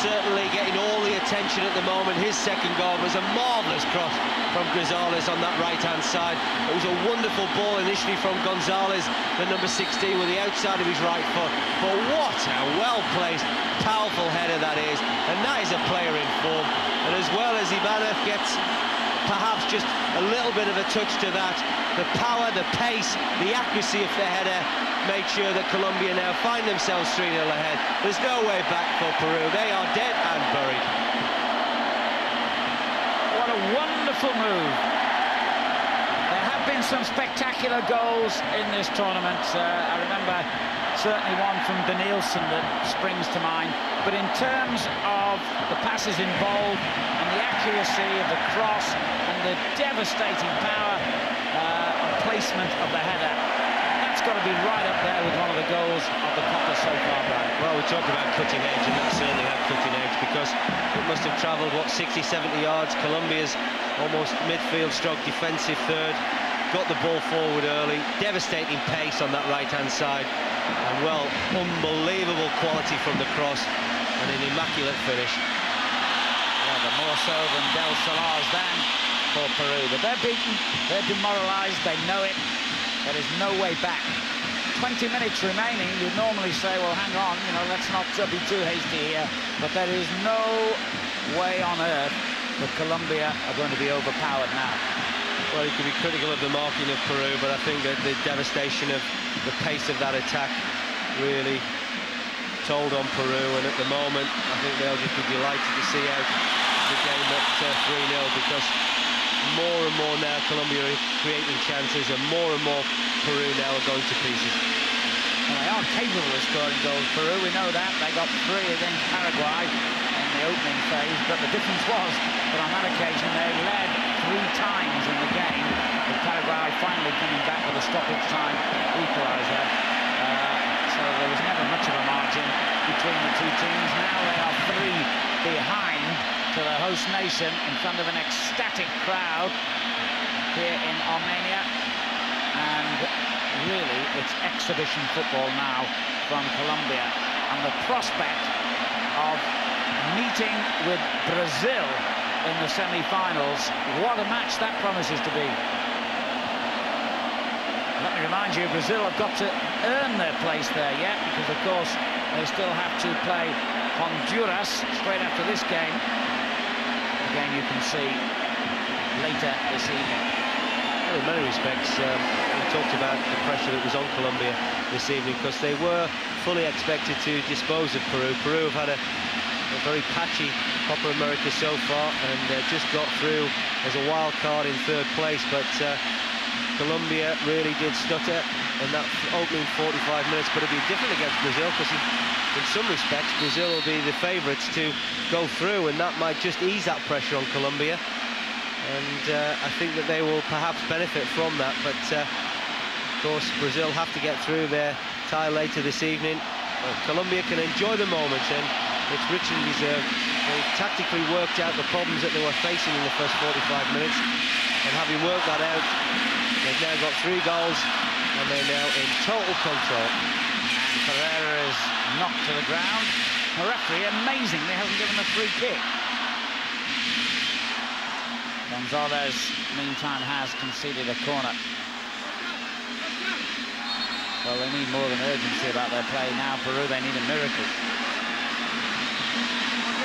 [SPEAKER 3] certainly getting all the attention at the moment. His second goal was a marvellous cross from Rosales on that right-hand side. It was a wonderful ball initially from Gonzalez, the number 16, with the outside of his right foot. But what a well-placed, powerful header that is. And that is a player in form. And as well as Ibanez gets perhaps just a little bit of a touch to that, the power, the pace, the accuracy of the header made sure that Colombia now find themselves 3-0 ahead. There's no way back for Peru. They are dead and buried.
[SPEAKER 2] What a wonderful move. There have been some spectacular goals in this tournament. I remember certainly one from Danielson that springs to mind. But in terms of the passes involved and the accuracy of the cross and the devastating power and placement of the header, that's got to be right up there with one of the goals of the Copa so far, Brian.
[SPEAKER 3] Well, we talk about cutting edge, and that certainly had cutting edge, because it must have travelled, what, 60, 70 yards. Colombia's almost midfield stroke defensive third got the ball forward early, devastating pace on that right-hand side, and, well, unbelievable quality from the cross, and an immaculate finish.
[SPEAKER 2] Well, the more so than Del Solar's then for Peru. But they're beaten, they're demoralised, they know it. There is no way back. 20 minutes remaining, you'd normally say, well, hang on, you know, let's not be too hasty here. But there is no way on earth that Colombia are going to be overpowered now.
[SPEAKER 3] Well, you could be critical of the marking of Peru, but I think that the devastation of the pace of that attack really told on Peru, and at the moment, I think they'll just be delighted to see out the game at 3-0, because more and more now Colombia are creating chances, and more Peru now are going to pieces.
[SPEAKER 2] Well, they are capable of scoring goals, Peru, we know that. They got 3 against Paraguay in the opening phase, but the difference was that on that occasion they led 3 times in the game, with Paraguay finally coming back with a stoppage time equaliser. So there was never much of a margin between the two teams. Now they are 3 behind to the host nation in front of an ecstatic crowd here in Armenia. And really, it's exhibition football now from Colombia. And the prospect of meeting with Brazil in the semi-finals, what a match that promises to be. Let me remind you, Brazil have got to earn their place there yet, because, of course, they still have to play Honduras straight after this game. A game you can see later this evening.
[SPEAKER 3] Well, in many respects, we talked about the pressure that was on Colombia this evening, because they were fully expected to dispose of Peru. Peru have had a very patchy Copa America so far, and just got through as a wild card in 3rd place, but Colombia really did stutter in that opening 45 minutes, but it'll be different against Brazil, because in some respects Brazil will be the favourites to go through, and that might just ease that pressure on Colombia, and I think that they will perhaps benefit from that. But of course Brazil have to get through their tie later this evening. Colombia can enjoy the moment, and it's richly deserved. They've tactically worked out the problems that they were facing in the first 45 minutes, and having worked that out, they've now got 3 goals, and they're now in total control.
[SPEAKER 2] Ferreira is knocked to the ground. The referee, amazingly, hasn't given a free kick. Gonzalez, meantime, has conceded a corner. Well, they need more than urgency about their play now. Peru, they need a miracle.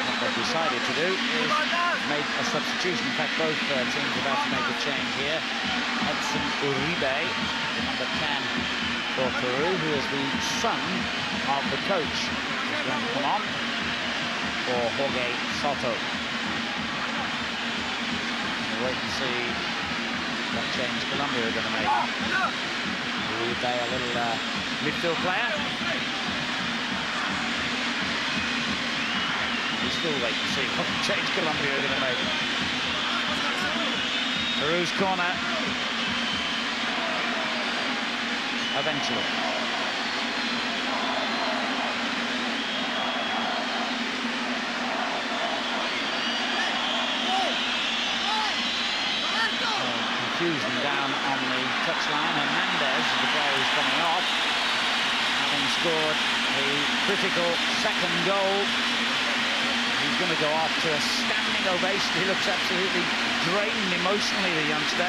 [SPEAKER 2] What they've decided to do is make a substitution. In fact, both teams are about to make a change here. Edson Uribe, number 10 for Peru, who is the son of the coach, is going to come on for Jorge Soto. We'll wait and see what change Colombia are going to make. Uribe, a little midfield player. We still wait to see what change Colombia are going to make. Peru's corner. Eventually. Confusion down on the touchline. Hernandez, the player who's coming off, having scored the critical second goal. He's going to go off to a standing ovation. He looks absolutely drained emotionally, the youngster.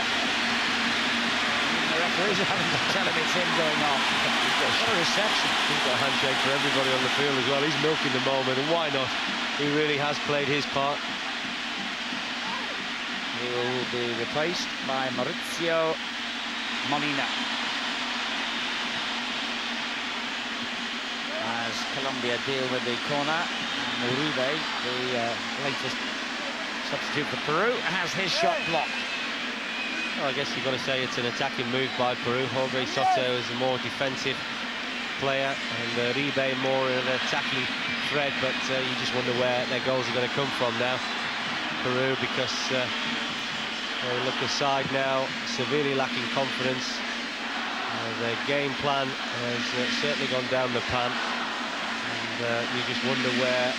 [SPEAKER 2] The referees are having to tell him it's him going off. What a reception.
[SPEAKER 3] He's got a handshake for everybody on the field as well. He's milking the moment, and why not? He really has played his part.
[SPEAKER 2] He will be replaced by Mauricio Molina. As Colombia deal with the corner, Uribe, the latest substitute for Peru, has his shot blocked.
[SPEAKER 3] Well, I guess you've got to say it's an attacking move by Peru. Jorge Soto is a more defensive player, and Uribe more an attacking threat, but you just wonder where their goals are going to come from now. Peru, because they look aside now, severely lacking confidence. Their game plan has certainly gone down the pan, and you just wonder where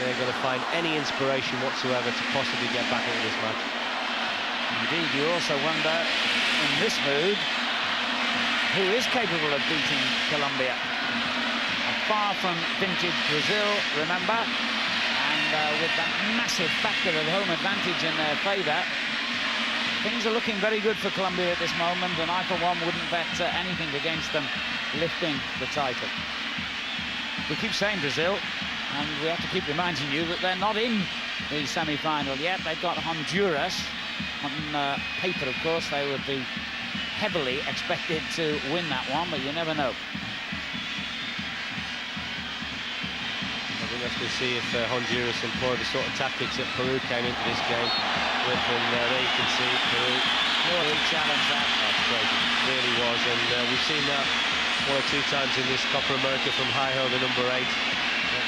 [SPEAKER 3] they're going to find any inspiration whatsoever to possibly get back into this match.
[SPEAKER 2] Indeed, you also wonder, in this mood, who is capable of beating Colombia. Far from vintage Brazil, remember, and with that massive factor of home advantage in their favour, things are looking very good for Colombia at this moment, and I, for one, wouldn't bet anything against them lifting the title. We keep saying Brazil, and we have to keep reminding you that they're not in the semi-final yet. They've got Honduras. On paper, of course, they would be heavily expected to win that one, but you never know.
[SPEAKER 3] I think that's to see if Honduras employ the sort of tactics that Peru came into this game with, and there you can see Peru.
[SPEAKER 2] What a challenge that.
[SPEAKER 3] That's great, it really was, and we've seen that one or two times in this Copa America from Hi-Ho, the number 8.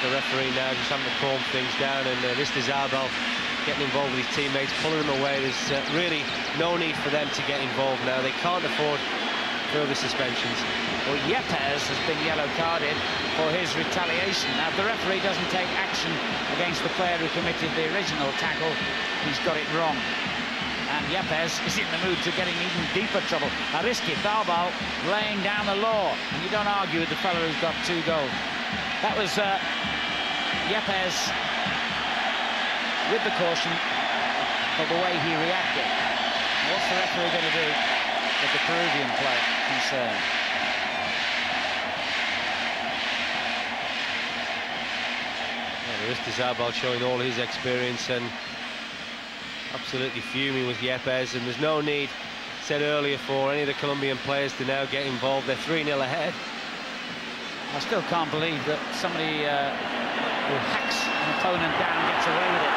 [SPEAKER 3] The referee now just having to calm things down, and this is Zabal getting involved with his teammates, pulling them away. There's really no need for them to get involved now. They can't afford further suspensions.
[SPEAKER 2] Well, Yepes has been yellow carded for his retaliation. Now, if the referee doesn't take action against the player who committed the original tackle, he's got it wrong. And Yepes is in the mood to getting even deeper trouble. Aristizábal laying down the law, and you don't argue with the fellow who's got 2 goals. That was Yepes with the caution for the way he reacted. What's the referee going to do with the Peruvian player concerned?
[SPEAKER 3] Well, Aristizábal showing all his experience and absolutely fuming with Yepes, and there's no need, said earlier, for any of the Colombian players to now get involved. They're 3-0 ahead.
[SPEAKER 2] I still can't believe that somebody who hacks an opponent down gets away with it.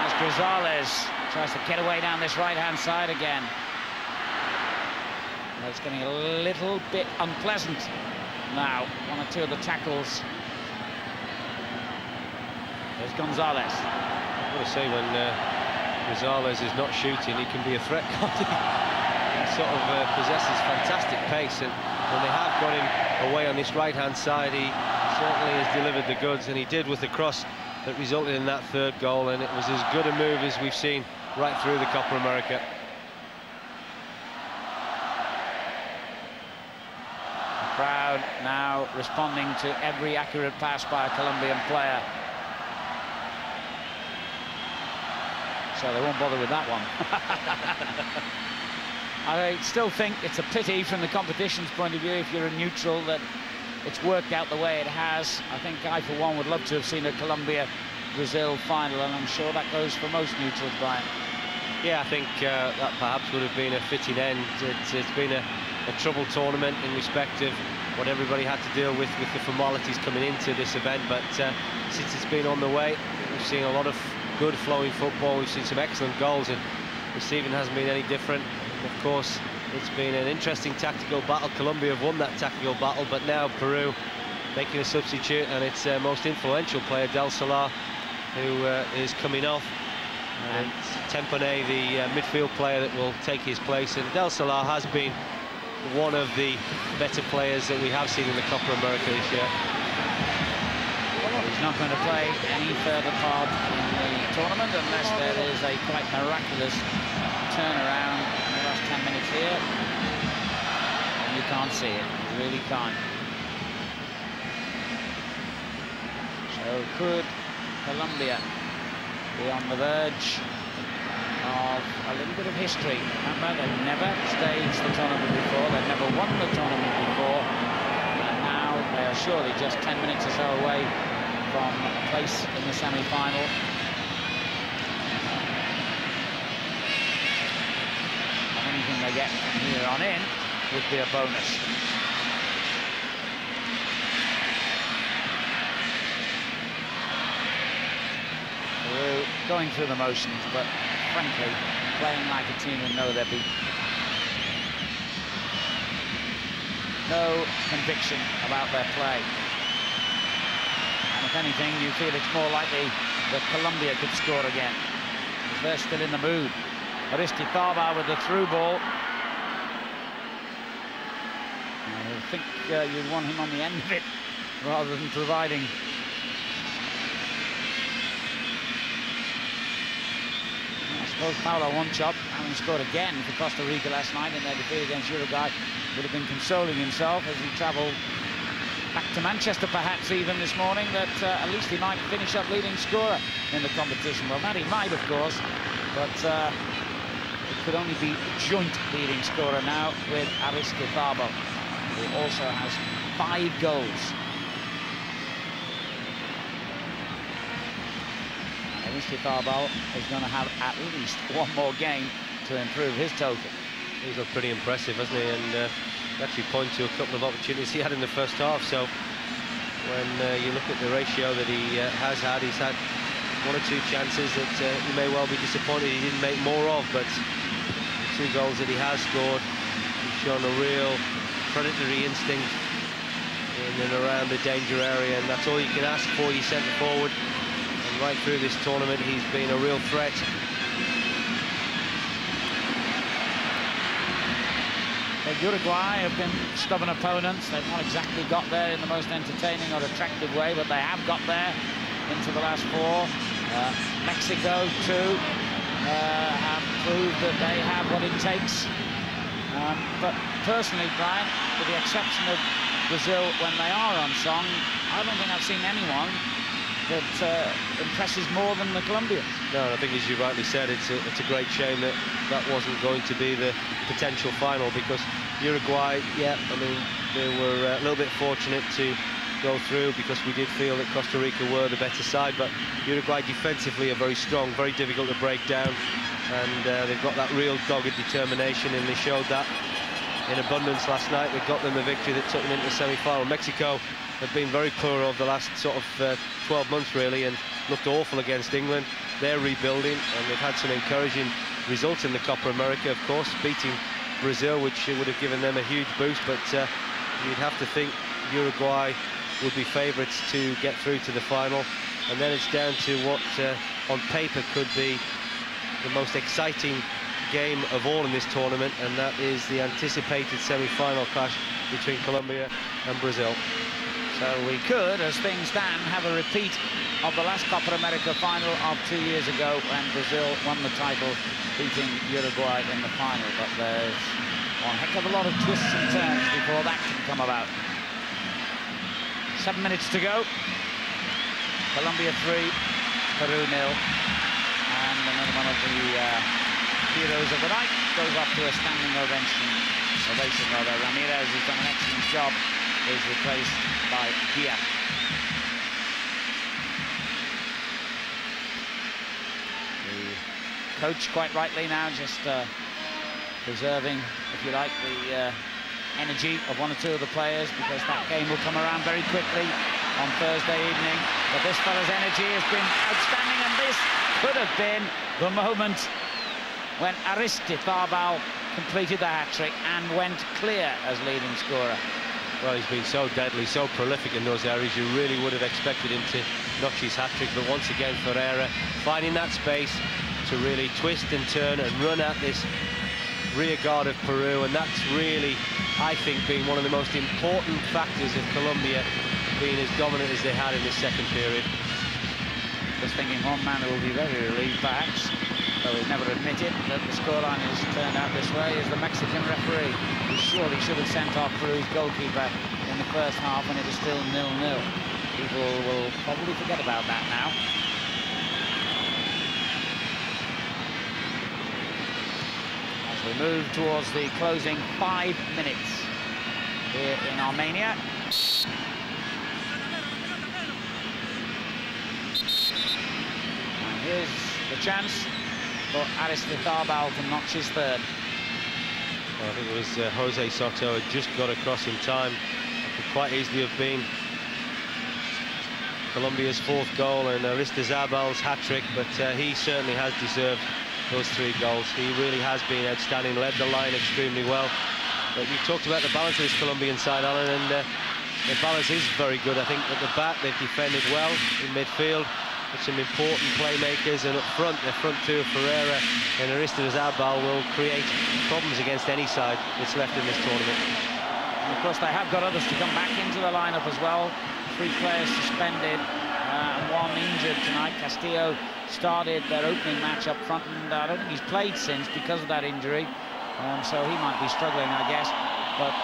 [SPEAKER 2] As Gonzalez tries to get away down this right-hand side again. Well, it's getting a little bit unpleasant now. 1 or 2 of the tackles. There's Gonzalez.
[SPEAKER 3] I've got to say, when Gonzalez is not shooting, he can be a threat. He sort of possesses fantastic pace, and when they have got him away on this right-hand side, he certainly has delivered the goods, and he did with the cross that resulted in that 3rd goal, and it was as good a move as we've seen right through the Copa America.
[SPEAKER 2] Crowd now responding to every accurate pass by a Colombian player. So they won't bother with that one. I still think it's a pity from the competition's point of view, if you're a neutral, that it's worked out the way it has. I think I, for one, would love to have seen a Colombia-Brazil final, and I'm sure that goes for most neutrals, Brian.
[SPEAKER 3] Yeah, I think that perhaps would have been a fitting end. It's been a troubled tournament in respect of what everybody had to deal with the formalities coming into this event, but since it's been on the way, we've seen a lot of good flowing football. We've seen some excellent goals, and receiving hasn't been any different. Of course, it's been an interesting tactical battle. Colombia have won that tactical battle, but now Peru making a substitute, and it's most influential player, Del Solar, who is coming off. And Tempone, the midfield player that will take his place, and Del Solar has been one of the better players that we have seen in the Copa America this year.
[SPEAKER 2] He's not going to play any further part in the tournament unless there is a quite miraculous turnaround in the last 10 minutes here. And you can't see it, you really can't. So could Colombia be on the verge of a little bit of history? Remember, they've never staged the tournament before, they've never won the tournament before, and now they are surely just 10 minutes or so away from a place in the semi-final. And anything they get from here on in would be a bonus. Peru going through the motions, but frankly, playing like a team and know they're beaten. No conviction about their play. And if anything, you feel it's more likely that Colombia could score again, because they're still in the mood. Aristizabal with the through ball. I think you'd want him on the end of it rather than providing. I suppose Paulo Wanchop, having scored again for Costa Rica last night in their defeat against Uruguay, would have been consoling himself as he travelled back to Manchester, perhaps even this morning, that at least he might finish up leading scorer in the competition. Well, that he might, of course, but it could only be joint leading scorer now with Aristizabal, who also has 5 goals. Aristizabal is going to have at least one more game to improve his total.
[SPEAKER 3] He's looked pretty impressive, hasn't he? And actually point to a couple of opportunities he had in the first half. So when you look at the ratio that he has had, he's had 1 or 2 chances that he may well be disappointed he didn't make more of, but the 2 goals that he has scored, he's shown a real predatory instinct in and around the danger area, and that's all you can ask for your centre forward. And right through this tournament, he's been a real threat.
[SPEAKER 2] Uruguay have been stubborn opponents. They've not exactly got there in the most entertaining or attractive way, but they have got there into the last 4. Mexico, too, have proved that they have what it takes. But personally, Brian, with the exception of Brazil when they are on song, I don't think I've seen anyone that impresses more than the Colombians.
[SPEAKER 3] No, and I think, as you rightly said, it's a great shame that that wasn't going to be the potential final, because Uruguay, yeah, I mean, they were a little bit fortunate to go through because we did feel that Costa Rica were the better side, but Uruguay defensively are very strong, very difficult to break down, and they've got that real dogged determination, and they showed that in abundance last night. They got them the victory that took them into the semi-final. Mexico have been very poor over the last sort of 12 months, really, and looked awful against England. They're rebuilding, and they've had some encouraging results in the Copa America, of course, beating Brazil, which would have given them a huge boost, but you'd have to think Uruguay would be favourites to get through to the final. And then it's down to what, on paper, could be the most exciting game of all in this tournament, and that is the anticipated semi-final clash between Colombia and Brazil.
[SPEAKER 2] So we could, as things stand, have a repeat of the last Copa America final of 2 years ago when Brazil won the title, beating Uruguay in the final. But there's One heck of a lot of twists and turns before that can come about. 7 minutes to go. Colombia 3, Peru 0. And another one of the heroes of the night goes off to a standing ovation. Ramirez, who's done an excellent job, is replaced by Dia. The coach, quite rightly now, just preserving, if you like, the energy of one or two of the players, because that game will come around very quickly on Thursday evening. But this fella's energy has been outstanding, and this could have been the moment when Aristizabal completed the hat-trick and went clear as leading scorer.
[SPEAKER 3] Well, he's been so deadly, so prolific in those areas. You really would have expected him to notch his hat-trick, but once again Ferreira finding that space to really twist and turn and run at this rear guard of Peru, and that's really, I think, been one of the most important factors of Colombia being as dominant as they had in this second period.
[SPEAKER 2] Just thinking one man who will be very relieved, perhaps, though he'll never admit it, that the scoreline has turned out this way, is the Mexican referee, who surely should have sent off Peru's goalkeeper in the first half when it was still 0-0. People will probably forget about that now. As we move towards the closing 5 minutes here in Armenia. And here's the chance for Aristizabal to notch his third.
[SPEAKER 3] Well, I think it was Jose Soto had just got across in time. It could quite easily have been Colombia's fourth goal and Aristizabal's hat-trick, but he certainly has deserved those 3 goals. He really has been outstanding, led the line extremely well. But you talked about the balance of this Colombian side, Alan, and the balance is very good. I think at the back they've defended well in midfield. Some important playmakers, and up front, the front two of Ferreira and Aristizabal will create problems against any side that's left in this tournament.
[SPEAKER 2] And of course, they have got others to come back into the lineup as well. 3 players suspended and 1 injured tonight. Castillo started their opening match up front, and I don't think he's played since because of that injury, so he might be struggling, I guess. But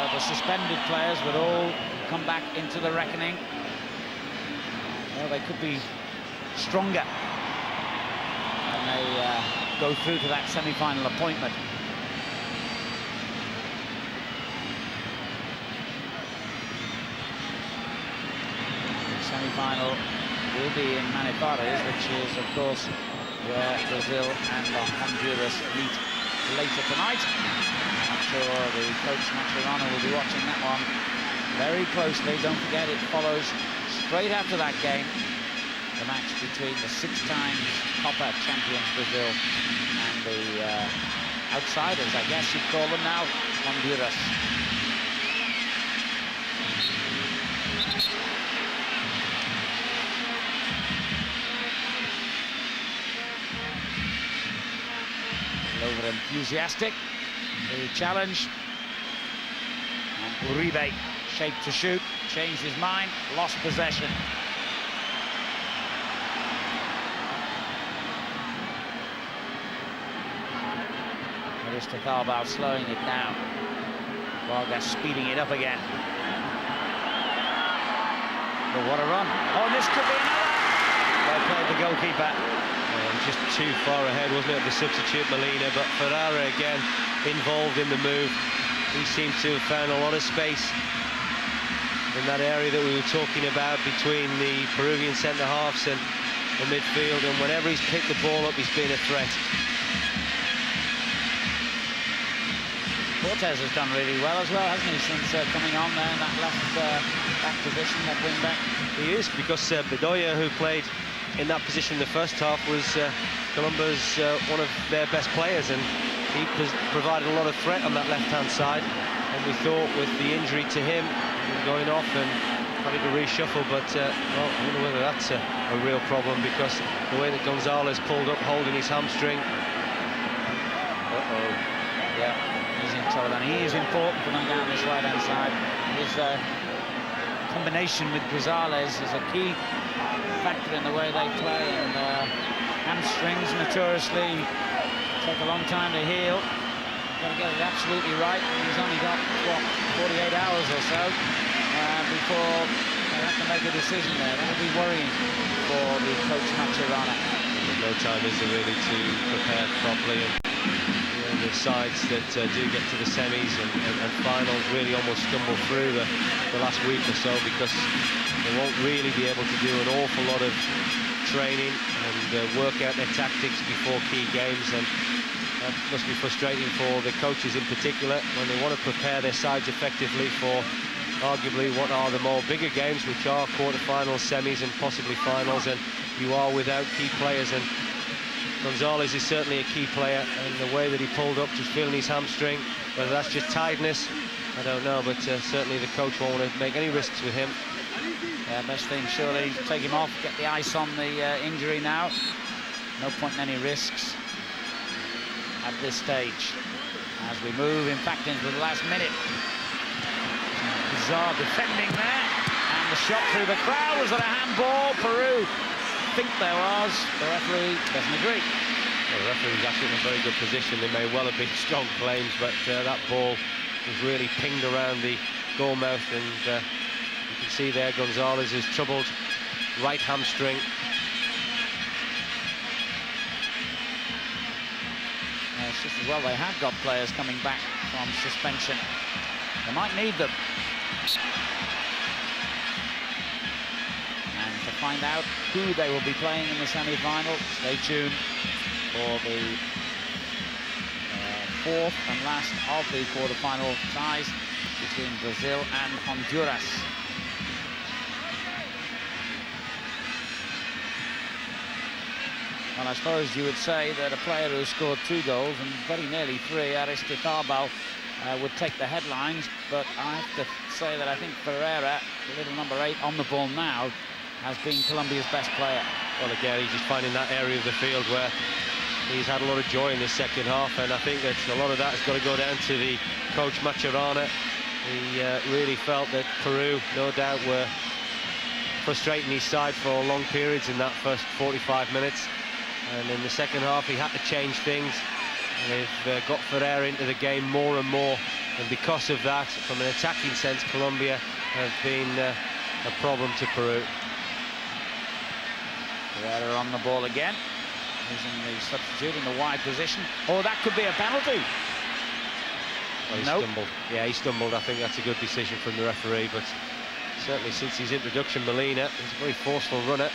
[SPEAKER 2] the suspended players would all come back into the reckoning. Well, they could be stronger when they go through to that semi-final appointment. The semi-final will be in Manizales, which is, of course, where Brazil and Honduras meet later tonight. I'm sure the coach, Mascherano, will be watching that one very closely. Don't forget, it follows straight after that game the match between the 6 times Copa champions Brazil and the outsiders, I guess you'd call them now, Honduras. Over enthusiastic, the challenge. And Uribe, shaped to shoot, changed his mind, lost possession. Aristizabal slowing it down. Vargas speeding it up again. But what a run. Oh, and this could be another. Well played, the goalkeeper.
[SPEAKER 3] Just too far ahead, wasn't it, the substitute Molina, but Ferreira again involved in the move. He seemed to have found a lot of space in that area that we were talking about between the Peruvian centre-halves and the midfield, and whenever he's picked the ball up, he's been a threat.
[SPEAKER 2] Cortez has done really well as well, hasn't he, since coming on there in that left back position, that wing back?
[SPEAKER 3] He is, because Bedoya, who played in that position in the first half, was Colombia's one of their best players, and he provided a lot of threat on that left-hand side. And we thought with the injury to him going off and having to reshuffle, but well, I don't know whether that's a real problem, because the way that Gonzalez pulled up holding his hamstring.
[SPEAKER 2] Yeah, he's in trouble, and he is important for them down this right-hand side. His combination with Gonzalez is a key factor in the way they play, and hamstrings notoriously take a long time to heal. got to get it absolutely right. He's only got, what, 48 hours or so before they have to make a decision there. That'll be worrying for the coach Mascherano.
[SPEAKER 3] No time is there really to prepare properly, and the sides that do get to the semis and finals really almost stumble through the last week or so, because they won't really be able to do an awful lot of training and work out their tactics before key games, and that must be frustrating for the coaches in particular when they want to prepare their sides effectively for arguably what are the more bigger games, which are quarter-finals, semis and possibly finals, and you are without key players. And Gonzalez is certainly a key player, and the way that he pulled up, just feeling his hamstring, whether that's just tiredness, I don't know, but certainly the coach won't want to make any risks with him.
[SPEAKER 2] Yeah, best thing surely take him off, get the ice on the injury now. No point in any risks at this stage. As we move, in fact, into the last minute. Bizarre defending there, and the shot through the crowd. Was that a handball? Peru think there was. The referee doesn't agree.
[SPEAKER 3] Well, the referee was actually in a very good position. There may well have been strong claims, but that ball was really pinged around the goal mouth, and you can see there Gonzalez is troubled right hamstring.
[SPEAKER 2] It's just as well they have got players coming back from suspension. They might need them. And to find out who they will be playing in the semi-final, stay tuned for the fourth and last of the quarter-final ties between Brazil and Honduras. Well, I suppose you would say that a player who scored 2 goals and very nearly 3, Aristizábal, would take the headlines, but I have to say that I think Ferreira, the little number 8 on the ball now, has been Colombia's best player.
[SPEAKER 3] Well, again, he's just finding that area of the field where he's had a lot of joy in this second half, and I think that a lot of that has got to go down to the coach Mascherano. He really felt that Peru, no doubt, were frustrating his side for long periods in that first 45 minutes. And in the second half, he had to change things. And they've got Ferreira into the game more and more. And because of that, from an attacking sense, Colombia have been a problem to Peru.
[SPEAKER 2] Ferreira on the ball again. Using the substitute in the wide position. Oh, that could be a penalty.
[SPEAKER 3] Well, he stumbled. Yeah, he stumbled. I think that's a good decision from the referee. But certainly since his introduction, Molina is a very forceful runner.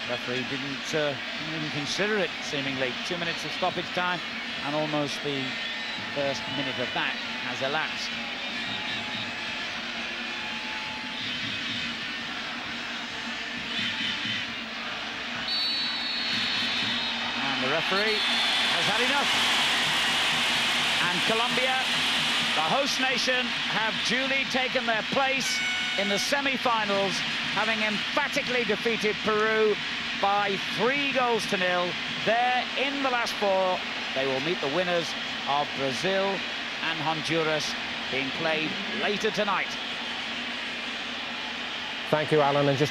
[SPEAKER 2] Referee didn't even consider it, seemingly. 2 minutes of stoppage time, and almost the first minute of that has elapsed. And the referee has had enough. And Colombia, the host nation, have duly taken their place in the semi-finals, having emphatically defeated Peru by 3-0. There in the last 4, they will meet the winners of Brazil and Honduras, being played later tonight.
[SPEAKER 1] Thank you, Alan. And just